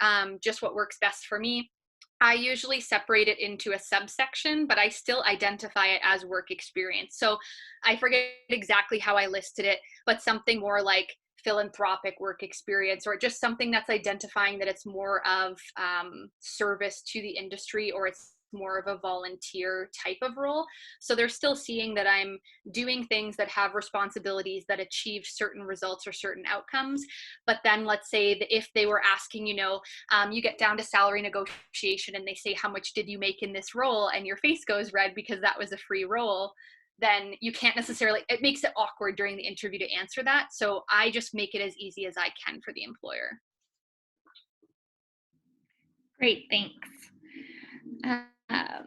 just what works best for me, I usually separate it into a subsection, but I still identify it as work experience. So I forget exactly how I listed it, but something more like philanthropic work experience, or just something that's identifying that it's more of service to the industry, or it's more of a volunteer type of role. So they're still seeing that I'm doing things that have responsibilities that achieve certain results or certain outcomes. But then let's say that if they were asking, you know, you get down to salary negotiation and they say, how much did you make in this role? And your face goes red because that was a free role. Then you can't necessarily, it makes it awkward during the interview to answer that. So I just make it as easy as I can for the employer. Great, thanks. Uh,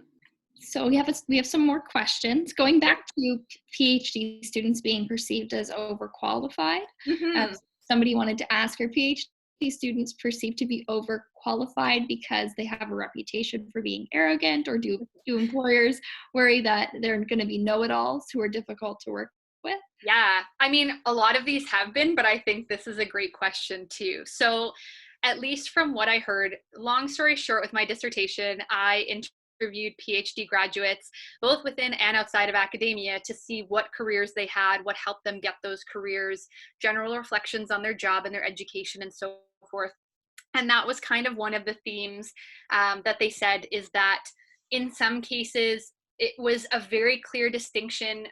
so we have some more questions. Going Sure. back to PhD students being perceived as overqualified, Mm-hmm. somebody wanted to ask, are PhD students perceived to be overqualified because they have a reputation for being arrogant, or do employers worry that they're going to be know-it-alls who are difficult to work with? Yeah, I mean, a lot of these have been, but I think this is a great question too. So, at least from what I heard, long story short, with my dissertation, I interviewed PhD graduates, both within and outside of academia, to see what careers they had, what helped them get those careers, general reflections on their job and their education, and so forth. And that was kind of one of the themes that they said, is that in some cases, it was a very clear distinction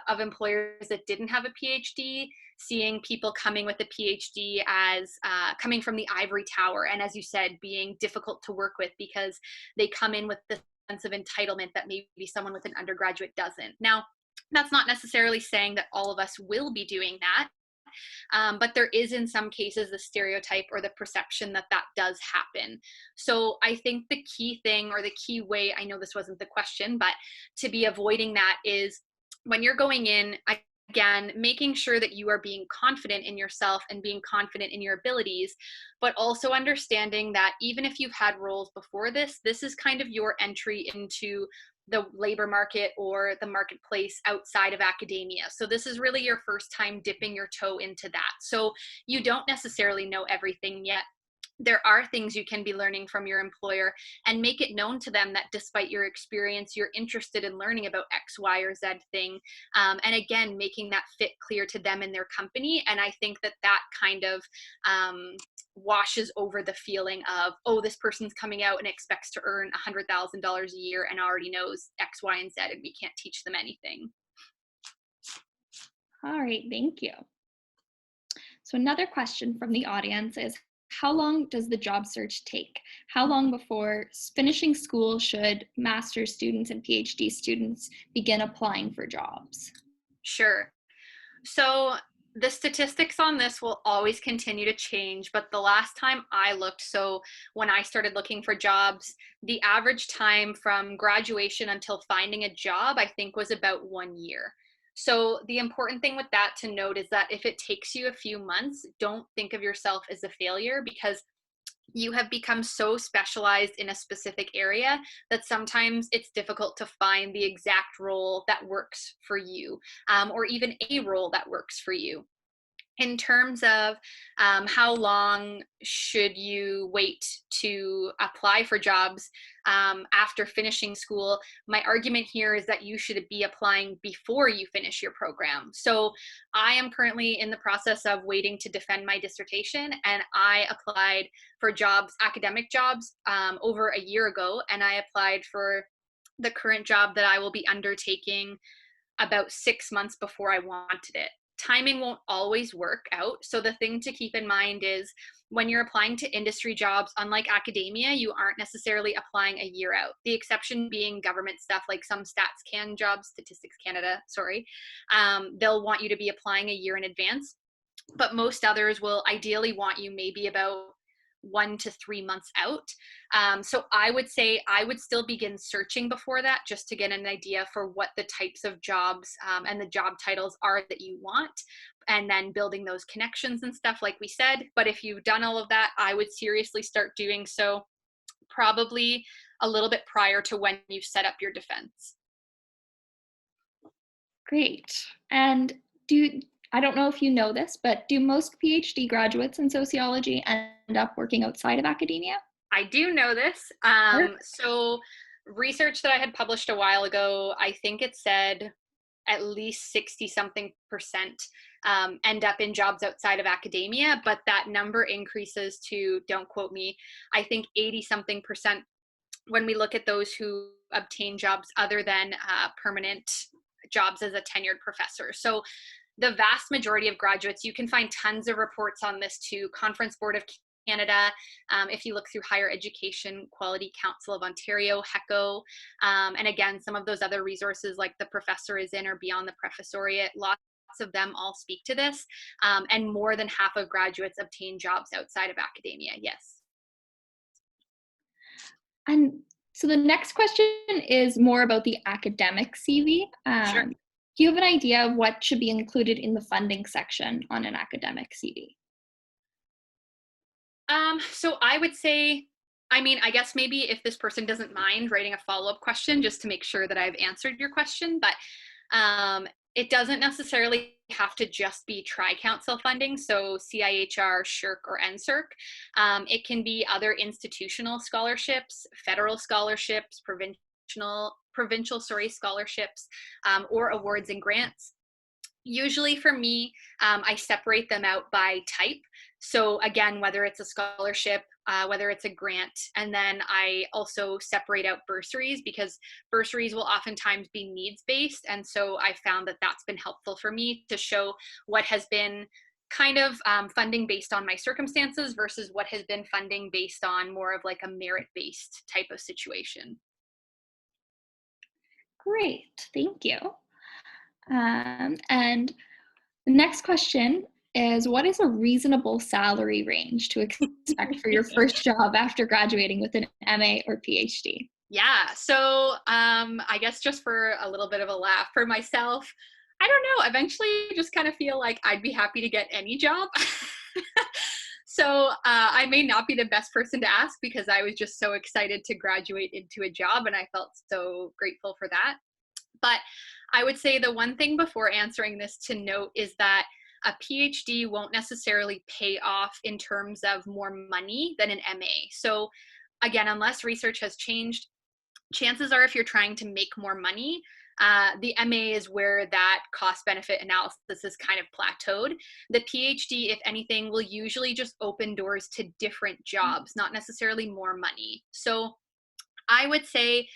of employers that didn't have a PhD, seeing people coming with a PhD as coming from the ivory tower. And as you said, being difficult to work with because they come in with the sense of entitlement that maybe someone with an undergraduate doesn't. Now, that's not necessarily saying that all of us will be doing that. But there is, in some cases, the stereotype or the perception that that does happen. So I think the key thing, or the key way, I know this wasn't the question, but to be avoiding that is when you're going in, again, making sure that you are being confident in yourself and being confident in your abilities, but also understanding that even if you've had roles before this is kind of your entry into the labor market or the marketplace outside of academia. So this is really your first time dipping your toe into that. So you don't necessarily know everything yet. There are things you can be learning from your employer, and make it known to them that despite your experience, you're interested in learning about X, Y, or Z thing. And again, making that fit clear to them and their company. And I think that that kind of washes over the feeling of, oh, this person's coming out and expects to earn $100,000 a year and already knows X, Y, and Z, and we can't teach them anything. All right, thank you. So another question from the audience is, how long does the job search take? How long before finishing school should master's students and PhD students begin applying for jobs? Sure. So the statistics on this will always continue to change, but the last time I looked, so when I started looking for jobs, the average time from graduation until finding a job, I think, was about 1 year. So the important thing with that to note is that if it takes you a few months, don't think of yourself as a failure, because you have become so specialized in a specific area that sometimes it's difficult to find the exact role that works for you, or even a role that works for you. In terms of how long should you wait to apply for jobs after finishing school, my argument here is that you should be applying before you finish your program. So I am currently in the process of waiting to defend my dissertation, and I applied for jobs, academic jobs, over a year ago, and I applied for the current job that I will be undertaking about 6 months before I wanted it. Timing won't always work out. So the thing to keep in mind is when you're applying to industry jobs, unlike academia, you aren't necessarily applying a year out. The exception being government stuff like some Stats Can jobs, Statistics Canada, sorry. They'll want you to be applying a year in advance, but most others will ideally want you maybe about 1 to 3 months out. So I would say I would still begin searching before that, just to get an idea for what the types of jobs and the job titles are that you want, and then building those connections and stuff like we said. But if you've done all of that, I would seriously start doing so probably a little bit prior to when you set up your defense. Great. And I don't know if you know this, but do most PhD graduates in sociology end up working outside of academia? I do know this. Sure. So research that I had published a while ago, I think it said at least 60 something percent end up in jobs outside of academia, but that number increases to, don't quote me, I think 80 something percent when we look at those who obtain jobs other than permanent jobs as a tenured professor. So the vast majority of graduates, you can find tons of reports on this too. Conference Board of Canada, if you look through Higher Education Quality Council of Ontario, HECO, and again, some of those other resources like The Professor is In or Beyond the Professoriate, lots of them all speak to this. And more than half of graduates obtain jobs outside of academia, yes. And so the next question is more about the academic CV. Sure. Do you have an idea of what should be included in the funding section on an academic CV? So I would say, I mean, I guess maybe if this person doesn't mind writing a follow-up question just to make sure that I've answered your question, but it doesn't necessarily have to just be tri-council funding, so CIHR, SSHRC, or NSERC. It can be other institutional scholarships, federal scholarships, provincial scholarships, or awards and grants. Usually for me, I separate them out by type. So again, whether it's a scholarship, whether it's a grant, and then I also separate out bursaries because bursaries will oftentimes be needs-based. And so I found that that's been helpful for me to show what has been kind of funding based on my circumstances versus what has been funding based on more of like a merit-based type of situation. Great, thank you. And the next question is, what is a reasonable salary range to expect for your first job after graduating with an MA or PhD? Yeah. So I guess just for a little bit of a laugh for myself, I don't know. Eventually, just kind of feel like I'd be happy to get any job. So I may not be the best person to ask because I was just so excited to graduate into a job and I felt so grateful for that. But I would say the one thing before answering this to note is that a PhD won't necessarily pay off in terms of more money than an MA. So again, unless research has changed, chances are if you're trying to make more money, the MA is where that cost benefit analysis is kind of plateaued. The PhD, if anything, will usually just open doors to different jobs, not necessarily more money. So I would say,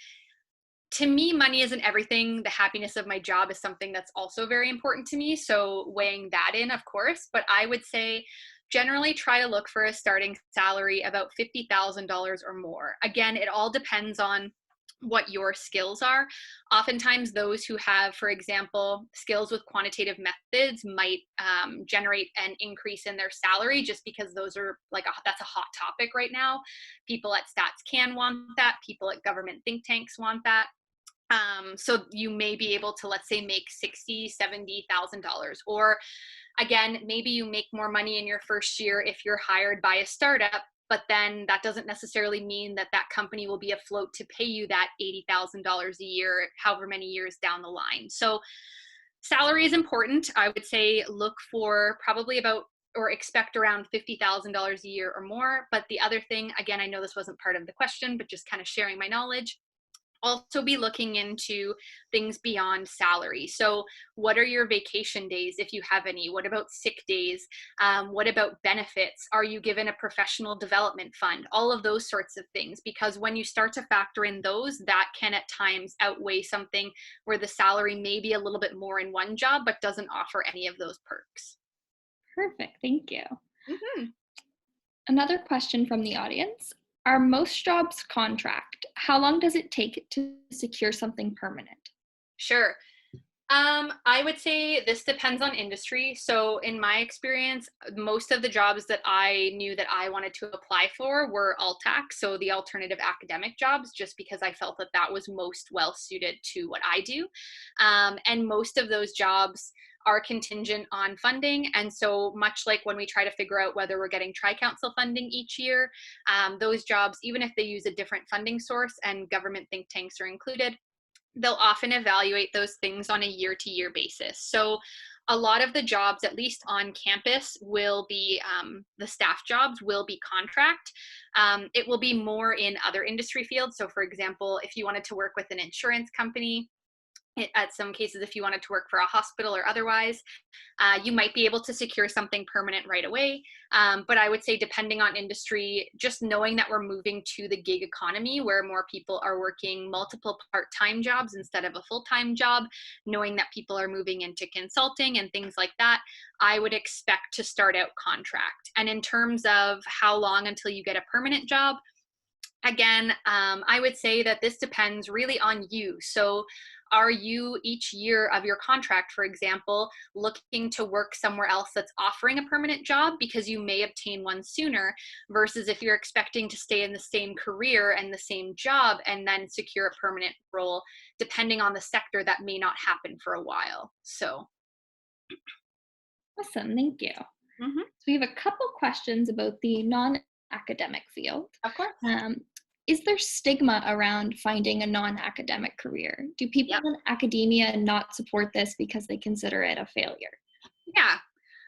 to me, money isn't everything. The happiness of my job is something that's also very important to me. So weighing that in, of course, but I would say generally try to look for a starting salary about $50,000 or more. Again, it all depends on what your skills are. Oftentimes those who have, for example, skills with quantitative methods might generate an increase in their salary just because those are like, that's a hot topic right now. People at Stats Can want that. People at government think tanks want that. So you may be able to, let's say, make $60,000-$70,000, or again, maybe you make more money in your first year if you're hired by a startup, but then that doesn't necessarily mean that that company will be afloat to pay you that $80,000 a year, however many years down the line. So Salary is important. I would say look for probably about or expect around $50,000 a year or more. But the other thing, again, I know this wasn't part of the question, but just kind of sharing my knowledge, also be looking into things beyond salary. So what are your vacation days if you have any? What about sick days? What about benefits? Are you given a professional development fund? All of those sorts of things, because when you start to factor in those, that can at times outweigh something where the salary may be a little bit more in one job but doesn't offer any of those perks. Perfect, thank you. Mhm. Another question from the audience. Are most jobs contract? How long does it take to secure something permanent? Sure. I would say this depends on industry. So, in my experience, most of the jobs that I knew that I wanted to apply for were ALTAC, so the alternative academic jobs, just because I felt that that was most well suited to what I do. And most of those jobs are contingent on funding. And so, much like when we try to figure out whether we're getting Tri Council funding each year, those jobs, even if they use a different funding source and government think tanks are included, they'll often evaluate those things on a year-to-year basis. So a lot of the jobs, at least on campus, will be the staff jobs will be contract. It will be more in other industry fields. So for example, if you wanted to work with an insurance company, at some cases, if you wanted to work for a hospital or otherwise, you might be able to secure something permanent right away. But I would say, depending on industry, just knowing that we're moving to the gig economy where more people are working multiple part-time jobs instead of a full-time job, knowing that people are moving into consulting and things like that, I would expect to start out contract. And in terms of how long until you get a permanent job, again, I would say that this depends really on you. So, are you each year of your contract, for example, looking to work somewhere else that's offering a permanent job because you may obtain one sooner, versus if you're expecting to stay in the same career and the same job and then secure a permanent role, depending on the sector, that may not happen for a while. So, Awesome, thank you. mhm, So we have a couple questions about the non-academic field. of course. Um, is there stigma around finding a non-academic career? Do people Yep. in academia not support this because they consider it a failure? Yeah.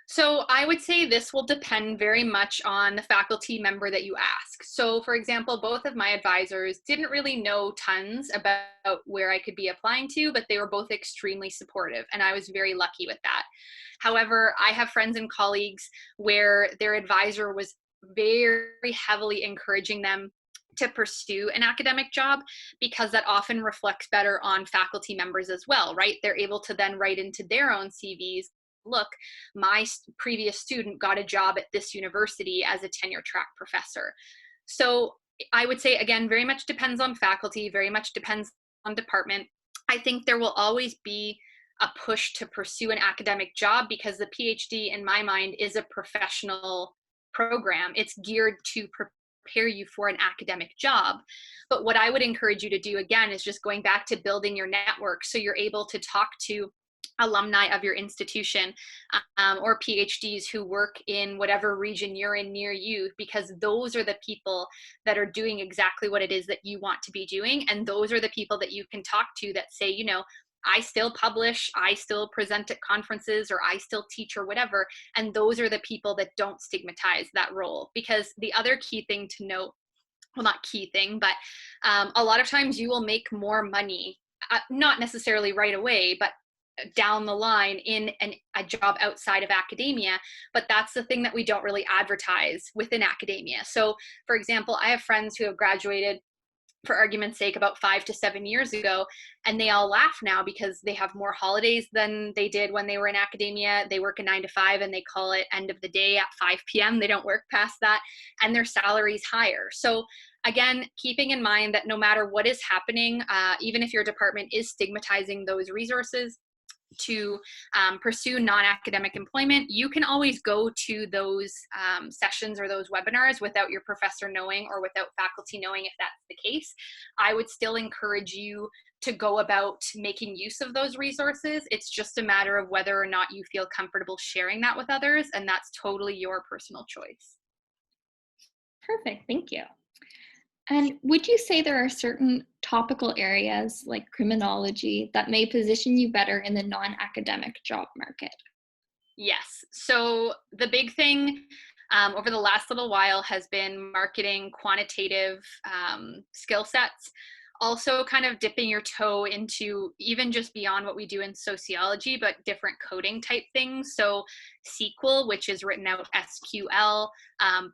So I would say this will depend very much on the faculty member that you ask. So, for example, both of my advisors didn't really know tons about where I could be applying to, but they were both extremely supportive, and I was very lucky with that. However, I have friends and colleagues where their advisor was very heavily encouraging them to pursue an academic job, because that often reflects better on faculty members as well, right? They're able to then write into their own CVs, look, my previous student got a job at this university as a tenure track professor. So I would say, again, very much depends on faculty, very much depends on department. I think there will always be a push to pursue an academic job because the PhD, in my mind, is a professional program. It's geared to prepare you for an academic job. But what I would encourage you to do, again, is just going back to building your network so you're able to talk to alumni of your institution, or PhDs who work in whatever region you're in near you, because those are the people that are doing exactly what it is that you want to be doing. And those are the people that you can talk to that say, I still publish, I still present at conferences, or I still teach, or whatever. And those are the people that don't stigmatize that role. Because the other key thing to note, well, not key thing, but a lot of times you will make more money, not necessarily right away, but down the line in a job outside of academia. But that's the thing that we don't really advertise within academia. So, for example, I have friends who have graduated, for argument's sake, about 5 to 7 years ago, and they all laugh now because they have more holidays than they did when they were in academia. They work a 9 to 5 and they call it end of the day at 5 p.m. They don't work past that, and their salary's higher. So again, keeping in mind that no matter what is happening, even if your department is stigmatizing those resources to pursue non-academic employment, you can always go to those sessions or those webinars without your professor knowing, or without faculty knowing, if that's the case. I would still encourage you to go about making use of those resources. It's just a matter of whether or not you feel comfortable sharing that with others, and that's totally your personal choice. Perfect, thank you. And would you say there are certain topical areas like criminology that may position you better in the non-academic job market? Yes. So the big thing over the last little while has been marketing quantitative skill sets. Also, kind of dipping your toe into even just beyond what we do in sociology, but different coding type things. So, SQL, which is written out SQL,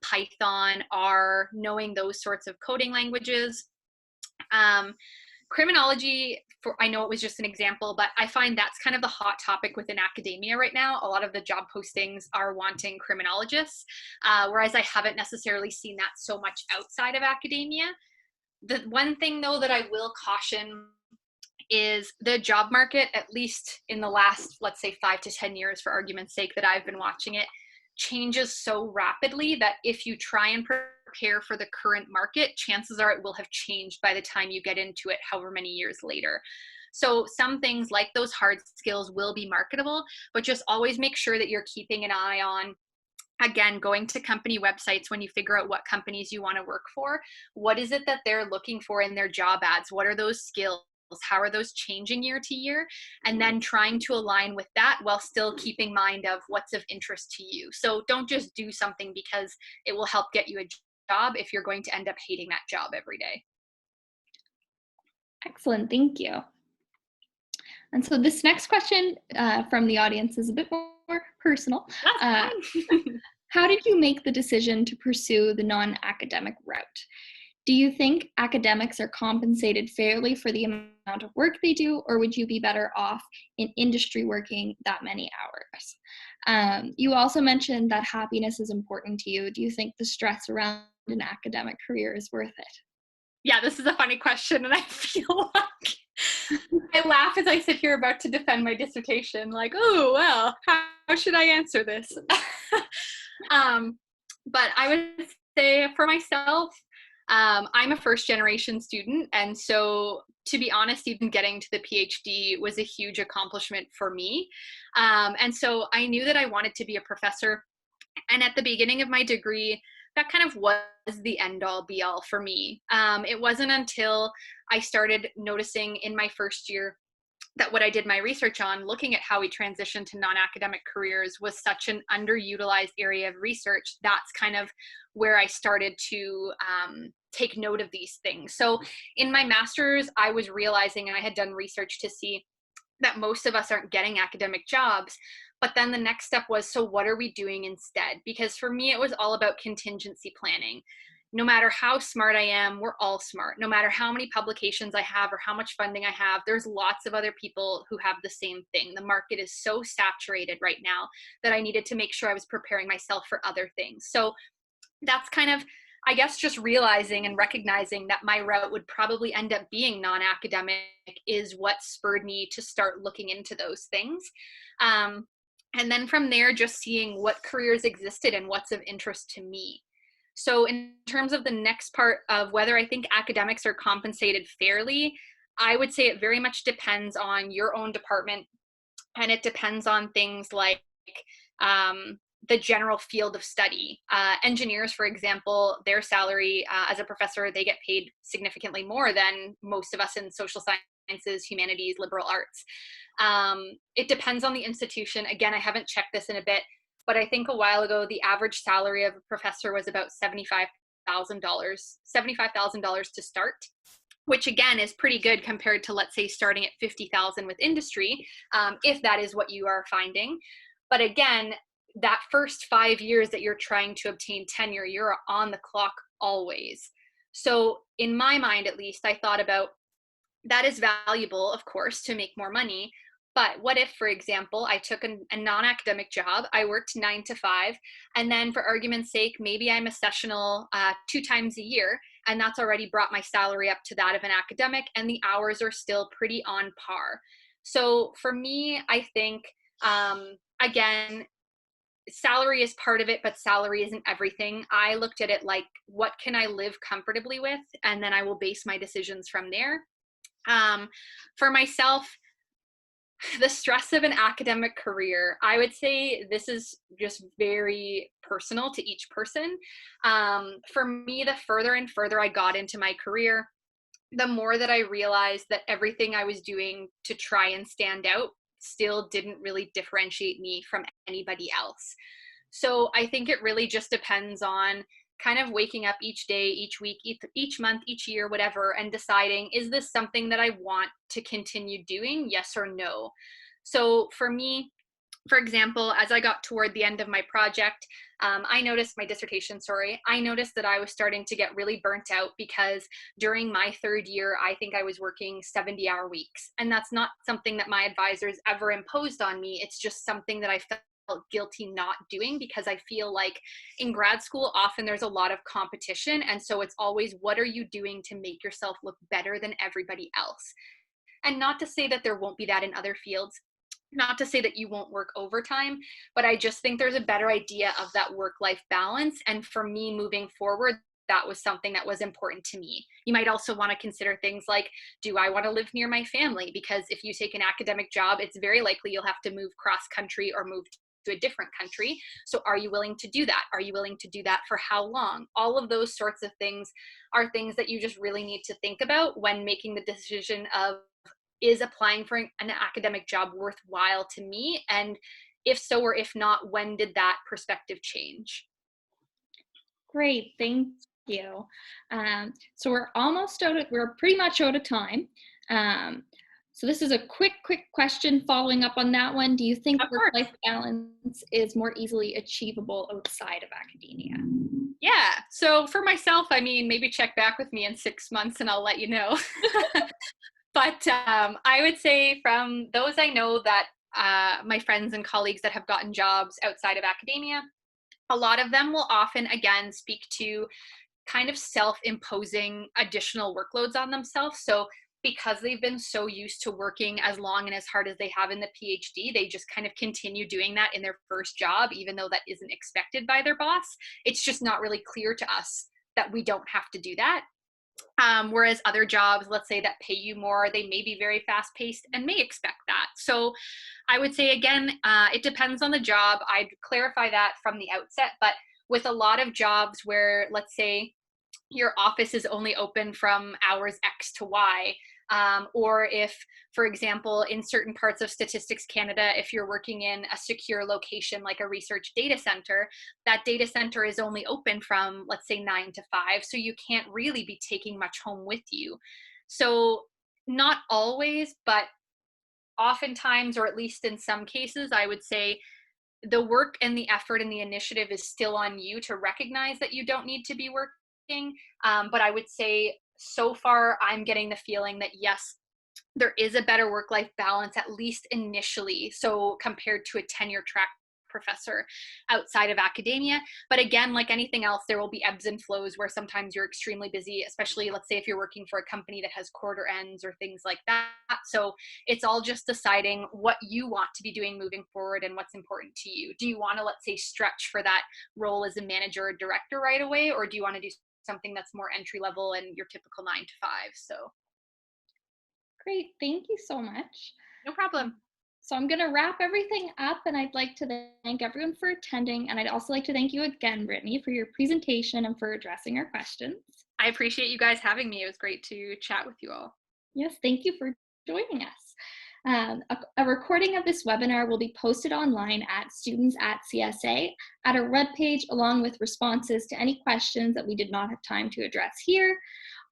Python, R, knowing those sorts of coding languages. Um, Criminology, for I know it was just an example, but I find that's kind of the hot topic within academia right now. A lot of the job postings are wanting criminologists, whereas I haven't necessarily seen that so much outside of academia. The one thing though that I will caution is the job market, at least in the last, let's say, 5 to 10 years, for argument's sake, that I've been watching it, changes so rapidly that if you try and prepare for the current market, chances are it will have changed by the time you get into it, however many years later. So some things like those hard skills will be marketable, but just always make sure that you're keeping an eye on, again, going to company websites when you figure out what companies you want to work for. What is it that they're looking for in their job ads? What are those skills? How are those changing year to year? And then trying to align with that while still keeping mind of what's of interest to you. So don't just do something because it will help get you a job if you're going to end up hating that job every day. Excellent, thank you. And so this next question from the audience is a bit more personal. That's Uh, fine. how did you make the decision to pursue the non-academic route? Do you think academics are compensated fairly for the amount of work they do, or would you be better off in industry working that many hours? You also mentioned that happiness is important to you. Do you think the stress around an academic career is worth it? Yeah, this is a funny question, and I feel like I laugh as I sit here about to defend my dissertation, like, oh, well, how should I answer this? um, but I would say for myself, I'm a first generation student. And so, to be honest, even getting to the PhD was a huge accomplishment for me. And so I knew that I wanted to be a professor. And at the beginning of my degree, that kind of was the end all be all for me. It wasn't until I started noticing in my first year that what I did my research on, looking at how we transition to non-academic careers, was such an underutilized area of research. That's kind of where I started to take note of these things. So in my master's, I was realizing, and I had done research to see that most of us aren't getting academic jobs. But then the next step was, so what are we doing instead? Because for me, it was all about contingency planning. No matter how smart I am, we're all smart. No matter how many publications I have or how much funding I have, there's lots of other people who have the same thing. The market is so saturated right now that I needed to make sure I was preparing myself for other things. So that's kind of, I guess, just realizing and recognizing that my route would probably end up being non-academic is what spurred me to start looking into those things. And then from there, just seeing what careers existed and what's of interest to me. So in terms of the next part of whether I think academics are compensated fairly, I would say it very much depends on your own department, and it depends on things like um, the general field of study. Engineers, for example, their salary as a professor, they get paid significantly more than most of us in social sciences, humanities, liberal arts. It depends on the institution. Again, I haven't checked this in a bit, but I think a while ago, the average salary of a professor was about $75,000 to start, which again is pretty good compared to, let's say, starting at 50,000 with industry, if that is what you are finding. But again, that first 5 years that you're trying to obtain tenure, you're on the clock always. So in my mind, at least, I thought about that is valuable, of course, to make more money. But what if, for example, I took a non-academic job, I worked 9 to 5, and then for argument's sake, maybe I'm a sessional 2 times a year, and that's already brought my salary up to that of an academic, and the hours are still pretty on par. So for me, I think, again, salary is part of it, but salary isn't everything. I looked at it like, what can I live comfortably with? And then I will base my decisions from there. For myself, The stress of an academic career, I would say this is just very personal to each person. For me, the further and further I got into my career, the more that I realized that everything I was doing to try and stand out still didn't really differentiate me from anybody else. So I think it really just depends on kind of waking up each day, each week, each month, each year, whatever, and deciding, is this something that I want to continue doing? Yes or no. So for me, for example, as I got toward the end of my project, I noticed my dissertation, sorry, I noticed that I was starting to get really burnt out because during my third year, I think I was working 70-hour weeks. And that's not something that my advisors ever imposed on me. It's just something that I felt guilty not doing because I feel like in grad school, often there's a lot of competition. And so it's always, what are you doing to make yourself look better than everybody else? And not to say that there won't be that in other fields, not to say that you won't work overtime, but I just think there's a better idea of that work-life balance. And for me moving forward, that was something that was important to me. You might also want to consider things like, do I want to live near my family? Because if you take an academic job, it's very likely you'll have to move cross country or move to a different country. So are you willing to do that? Are you willing to do that for how long? All of those sorts of things are things that you just really need to think about when making the decision of, is applying for an academic job worthwhile to me? And if so, or if not, when did that perspective change? Great, thank you. So we're pretty much out of time. So this is a quick question following up on that one. Do you think Of course. work-life balance is more easily achievable outside of academia? Yeah. So for myself, I mean, maybe check back with me in 6 months and I'll let you know. But I would say from those I know that my friends and colleagues that have gotten jobs outside of academia, a lot of them will often, again, speak to kind of self-imposing additional workloads on themselves. So because they've been so used to working as long and as hard as they have in the PhD, they just kind of continue doing that in their first job, even though that isn't expected by their boss. It's just not really clear to us that we don't have to do that. Whereas other jobs, let's say, that pay you more, they may be very fast paced and may expect that. So I would say, again, it depends on the job. I'd clarify that from the outset. But with a lot of jobs where, let's say, your office is only open from hours X to Y. Or if, for example, in certain parts of Statistics Canada, if you're working in a secure location like a research data center, that data center is only open from, let's say, 9 to 5. So you can't really be taking much home with you. So not always, but oftentimes, or at least in some cases, I would say the work and the effort and the initiative is still on you to recognize that you don't need to be working. But I would say so far, I'm getting the feeling that yes, there is a better work-life balance, at least initially. So compared to a tenure track professor outside of academia. But again, like anything else, there will be ebbs and flows where sometimes you're extremely busy, especially let's say if you're working for a company that has quarter ends or things like that. So it's all just deciding what you want to be doing moving forward and what's important to you. Do you want to, let's say, stretch for that role as a manager or director right away? Or do you want to do something that's more entry level and your typical 9 to 5? So Great, thank you so much. no problem. So I'm going to wrap everything up, and I'd like to thank everyone for attending. And I'd also like to thank you again, Brittany, for your presentation and for addressing our questions. I appreciate you guys having me. It was great to chat with you all. Yes, thank you for joining us. A recording of this webinar will be posted online at students@CSA at our webpage, along with responses to any questions that we did not have time to address here.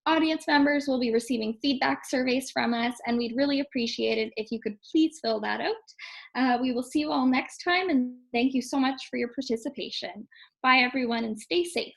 Audience members will be receiving feedback surveys from us, and we'd really appreciate it if you could please fill that out. We will see you all next time, and thank you so much for your participation. Bye, everyone, and stay safe.